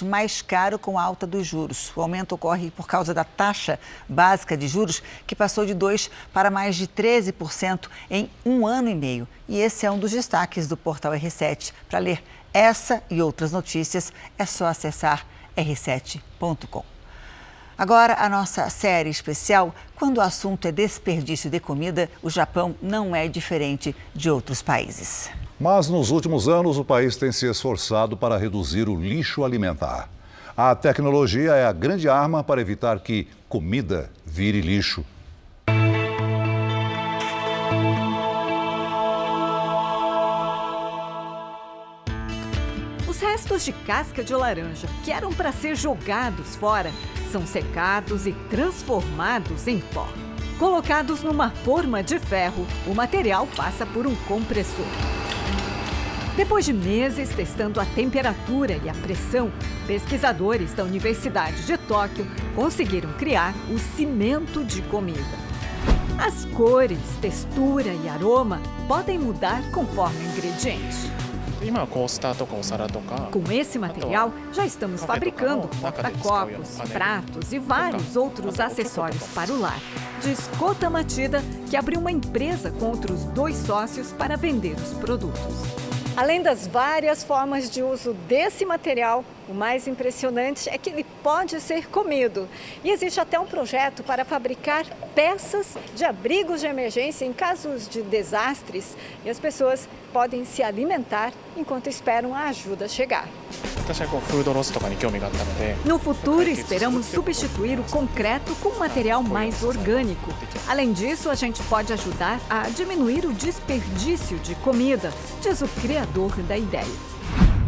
mais caro com a alta dos juros. O aumento ocorre por causa da taxa básica de juros, que passou de 2% para mais de 13% em 1 ano e meio. E esse é um dos destaques do portal R7. Para ler essa e outras notícias, é só acessar r7.com. Agora, a nossa série especial, quando o assunto é desperdício de comida, o Japão não é diferente de outros países. Mas nos últimos anos, o país tem se esforçado para reduzir o lixo alimentar. A tecnologia é a grande arma para evitar que comida vire lixo. Os restos de casca de laranja, que eram para ser jogados fora, são secados e transformados em pó. Colocados numa forma de ferro, o material passa por um compressor. Depois de meses testando a temperatura e a pressão, pesquisadores da Universidade de Tóquio conseguiram criar o cimento de comida. As cores, textura e aroma podem mudar conforme o ingrediente. Com esse material, já estamos fabricando porta-copos, pratos e vários outros acessórios para o lar. Diz Kota Matida, que abriu uma empresa com outros 2 sócios para vender os produtos. Além das várias formas de uso desse material, o mais impressionante é que ele pode ser comido. E existe até um projeto para fabricar peças de abrigos de emergência em casos de desastres. E as pessoas podem se alimentar enquanto esperam a ajuda chegar. No futuro, esperamos substituir o concreto com um material mais orgânico. Além disso, a gente pode ajudar a diminuir o desperdício de comida, diz o criador da ideia.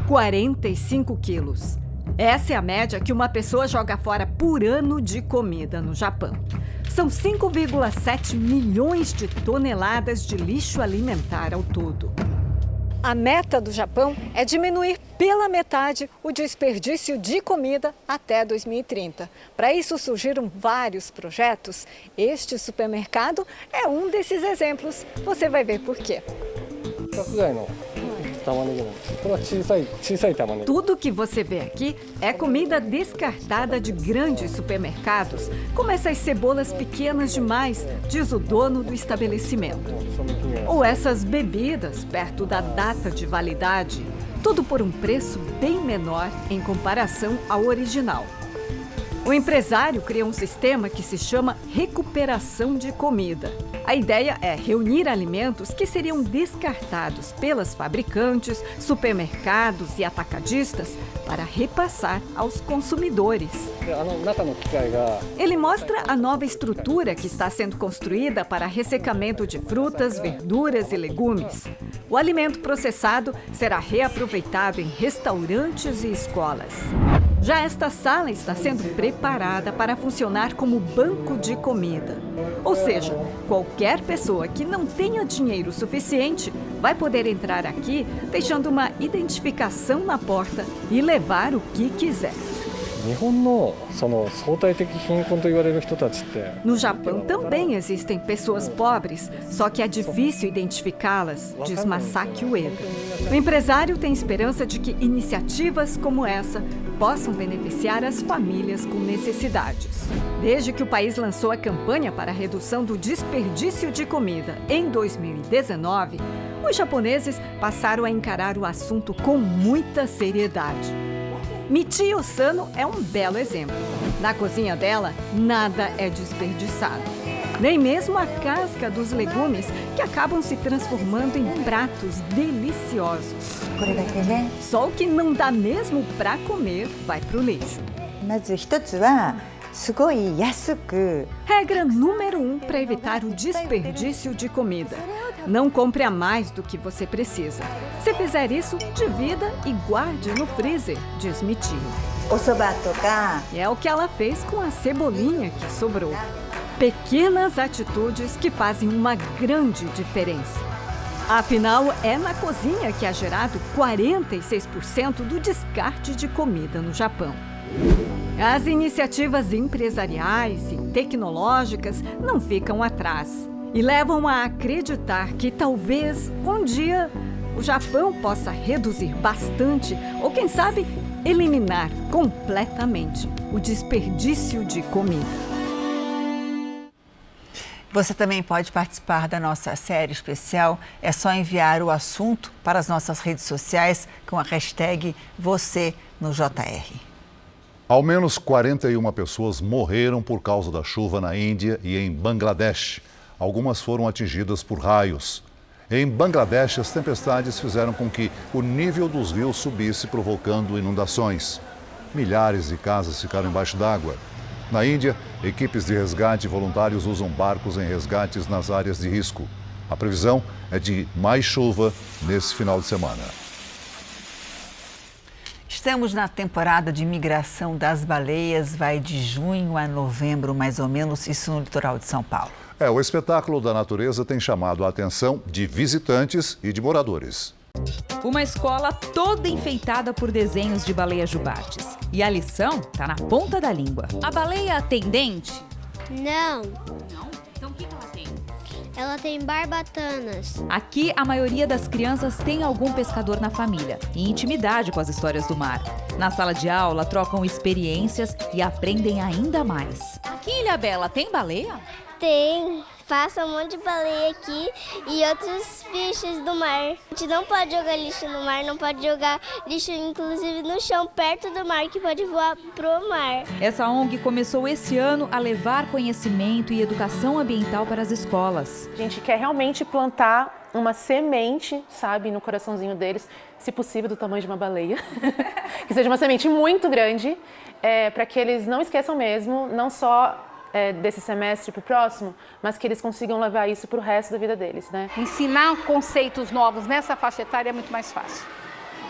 45 quilos. Essa é a média que uma pessoa joga fora por ano de comida no Japão. São 5,7 milhões de toneladas de lixo alimentar ao todo. A meta do Japão é diminuir pela metade o desperdício de comida até 2030. Para isso surgiram vários projetos. Este supermercado é um desses exemplos. Você vai ver por quê. Tudo que você vê aqui é comida descartada de grandes supermercados, como essas cebolas pequenas demais, diz o dono do estabelecimento. Ou essas bebidas perto da data de validade, tudo por um preço bem menor em comparação ao original. O empresário cria um sistema que se chama recuperação de comida. A ideia é reunir alimentos que seriam descartados pelas fabricantes, supermercados e atacadistas para repassar aos consumidores. Ele mostra a nova estrutura que está sendo construída para ressecamento de frutas, verduras e legumes. O alimento processado será reaproveitado em restaurantes e escolas. Já esta sala está sendo preparada para funcionar como banco de comida. Ou seja, qualquer pessoa que não tenha dinheiro suficiente vai poder entrar aqui deixando uma identificação na porta e levar o que quiser. No Japão também existem pessoas pobres, só que é difícil identificá-las, diz Masaki Ueda. O empresário tem esperança de que iniciativas como essa possam beneficiar as famílias com necessidades. Desde que o país lançou a campanha para a redução do desperdício de comida em 2019, os japoneses passaram a encarar o assunto com muita seriedade. Michio Sano é um belo exemplo. Na cozinha dela, nada é desperdiçado. Nem mesmo a casca dos legumes, que acabam se transformando em pratos deliciosos. Só o que não dá mesmo para comer vai para o lixo. Regra número 1 para evitar o desperdício de comida. Não compre a mais do que você precisa. Se fizer isso, divida e guarde no freezer, diz Michio. É o que ela fez com a cebolinha que sobrou. Pequenas atitudes que fazem uma grande diferença. Afinal, é na cozinha que é gerado 46% do descarte de comida no Japão. As iniciativas empresariais e tecnológicas não ficam atrás. e levam a acreditar que talvez um dia o Japão possa reduzir bastante ou, quem sabe, eliminar completamente o desperdício de comida. Você também pode participar da nossa série especial. É só enviar o assunto para as nossas redes sociais com a hashtag #VocêNoJR. Ao menos 41 pessoas morreram por causa da chuva na Índia e em Bangladesh. Algumas foram atingidas por raios. Em Bangladesh, as tempestades fizeram com que o nível dos rios subisse, provocando inundações. Milhares de casas ficaram embaixo d'água. Na Índia, equipes de resgate e voluntários usam barcos em resgates nas áreas de risco. A previsão é de mais chuva nesse final de semana. Estamos na temporada de migração das baleias, vai de junho a novembro, mais ou menos, isso no litoral de São Paulo. O espetáculo da natureza tem chamado a atenção de visitantes e de moradores. Uma escola toda enfeitada por desenhos de baleias jubartes. E a lição está na ponta da língua. A baleia tem dente? Não. Não? Então o que ela tem? Ela tem barbatanas. Aqui, a maioria das crianças tem algum pescador na família e intimidade com as histórias do mar. Na sala de aula, trocam experiências e aprendem ainda mais. Aqui em Ilhabela, tem baleia? Tem. Passa um monte de baleia aqui e outros bichos do mar. A gente não pode jogar lixo no mar, não pode jogar lixo inclusive no chão perto do mar, que pode voar pro mar. Essa ONG começou esse ano a levar conhecimento e educação ambiental para as escolas. A gente quer realmente plantar uma semente, sabe, no coraçãozinho deles, se possível do tamanho de uma baleia. Que seja uma semente muito grande, para que eles não esqueçam mesmo, não só desse semestre para o próximo, mas que eles consigam levar isso para o resto da vida deles, né? Ensinar conceitos novos nessa faixa etária é muito mais fácil,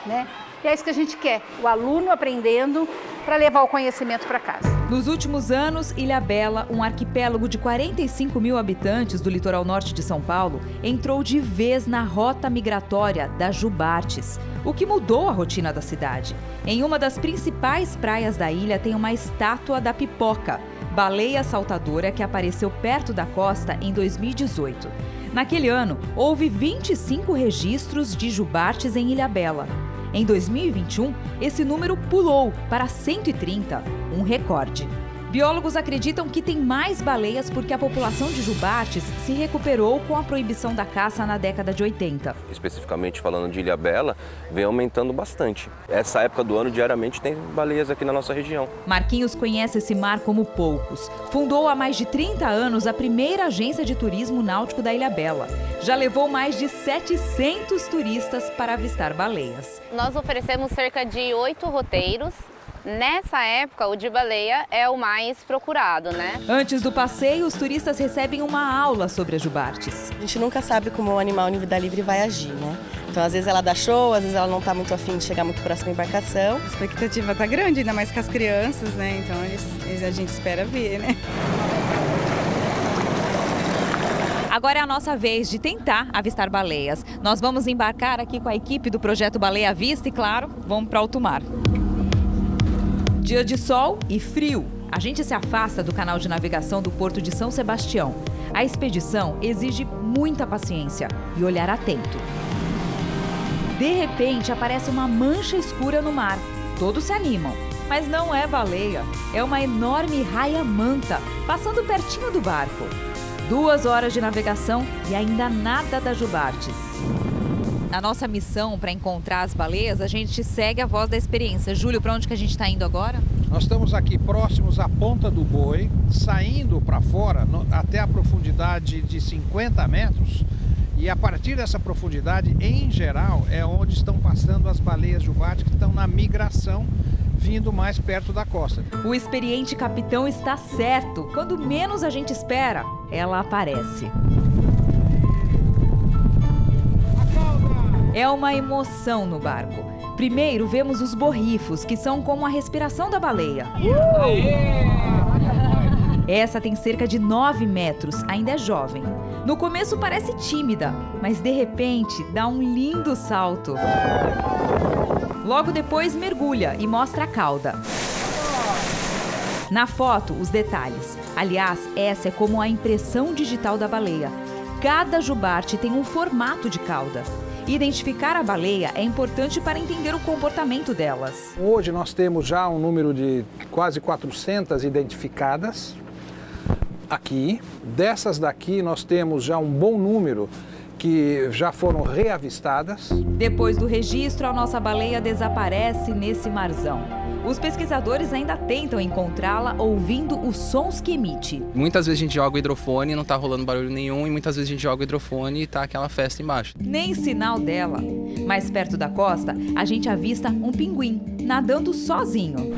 né? E é isso que a gente quer, o aluno aprendendo para levar o conhecimento para casa. Nos últimos anos, Ilhabela, um arquipélago de 45 mil habitantes do litoral norte de São Paulo, entrou de vez na rota migratória das jubartes, o que mudou a rotina da cidade. Em uma das principais praias da ilha tem uma estátua da pipoca, baleia saltadora, que apareceu perto da costa em 2018. Naquele ano, houve 25 registros de jubartes em Ilhabela. Em 2021, esse número pulou para 130, um recorde. Biólogos acreditam que tem mais baleias porque a população de jubartes se recuperou com a proibição da caça na década de 80. Especificamente falando de Ilhabela, vem aumentando bastante. Essa época do ano, diariamente, tem baleias aqui na nossa região. Marquinhos conhece esse mar como poucos. Fundou há mais de 30 anos a primeira agência de turismo náutico da Ilhabela. Já levou mais de 700 turistas para avistar baleias. Nós oferecemos cerca de 8 roteiros. Nessa época, o de baleia é o mais procurado, né? Antes do passeio, os turistas recebem uma aula sobre as jubartes. A gente nunca sabe como o animal em vida livre vai agir, né? Então, às vezes ela dá show, às vezes ela não está muito afim de chegar muito próximo à embarcação. A expectativa está grande, ainda mais com as crianças, né? Então, a gente espera ver, né? Agora é a nossa vez de tentar avistar baleias. Nós vamos embarcar aqui com a equipe do projeto Baleia à Vista e, claro, vamos para alto mar. Dia de sol e frio. A gente se afasta do canal de navegação do Porto de São Sebastião. A expedição exige muita paciência e olhar atento. De repente, aparece uma mancha escura no mar. Todos se animam, mas não é baleia. É uma enorme raia-manta passando pertinho do barco. 2 horas de navegação e ainda nada das jubartes. Na nossa missão para encontrar as baleias, a gente segue a voz da experiência. Júlio, para onde que a gente está indo agora? Nós estamos aqui próximos à Ponta do Boi, saindo para fora até a profundidade de 50 metros. E a partir dessa profundidade, em geral, é onde estão passando as baleias jubartes que estão na migração, vindo mais perto da costa. O experiente capitão está certo. Quando menos a gente espera, ela aparece. É uma emoção no barco. Primeiro vemos os borrifos, que são como a respiração da baleia. Essa tem cerca de 9 metros, ainda é jovem. No começo parece tímida, mas de repente dá um lindo salto. Logo depois mergulha e mostra a cauda. Na foto, os detalhes. Aliás, essa é como a impressão digital da baleia. Cada jubarte tem um formato de cauda. Identificar a baleia é importante para entender o comportamento delas. Hoje nós temos já um número de quase 400 identificadas aqui. Dessas daqui nós temos já um bom número que já foram reavistadas. Depois do registro, a nossa baleia desaparece nesse marzão. Os pesquisadores ainda tentam encontrá-la ouvindo os sons que emite. Muitas vezes a gente joga o hidrofone e não tá rolando barulho nenhum, e muitas vezes a gente joga o hidrofone e tá aquela festa embaixo. Nem sinal dela. Mais perto da costa, a gente avista um pinguim nadando sozinho.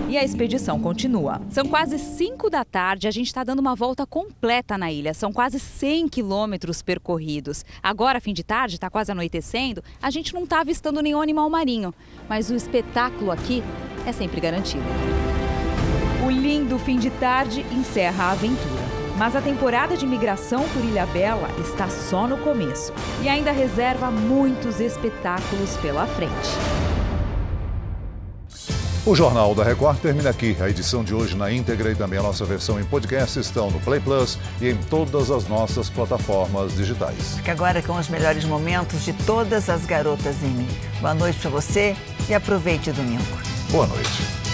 E a expedição continua. São quase 5 da tarde, a gente está dando uma volta completa na ilha. São quase 100 quilômetros percorridos. Agora, fim de tarde, está quase anoitecendo, a gente não está avistando nenhum animal marinho. Mas o espetáculo aqui é sempre garantido. O lindo fim de tarde encerra a aventura. Mas a temporada de migração por Ilhabela está só no começo. E ainda reserva muitos espetáculos pela frente. O Jornal da Record termina aqui. A edição de hoje na íntegra e também a nossa versão em podcast estão no Play Plus e em todas as nossas plataformas digitais. Fique agora com os melhores momentos de Todas as Garotas em Mim. Boa noite para você e aproveite o domingo. Boa noite.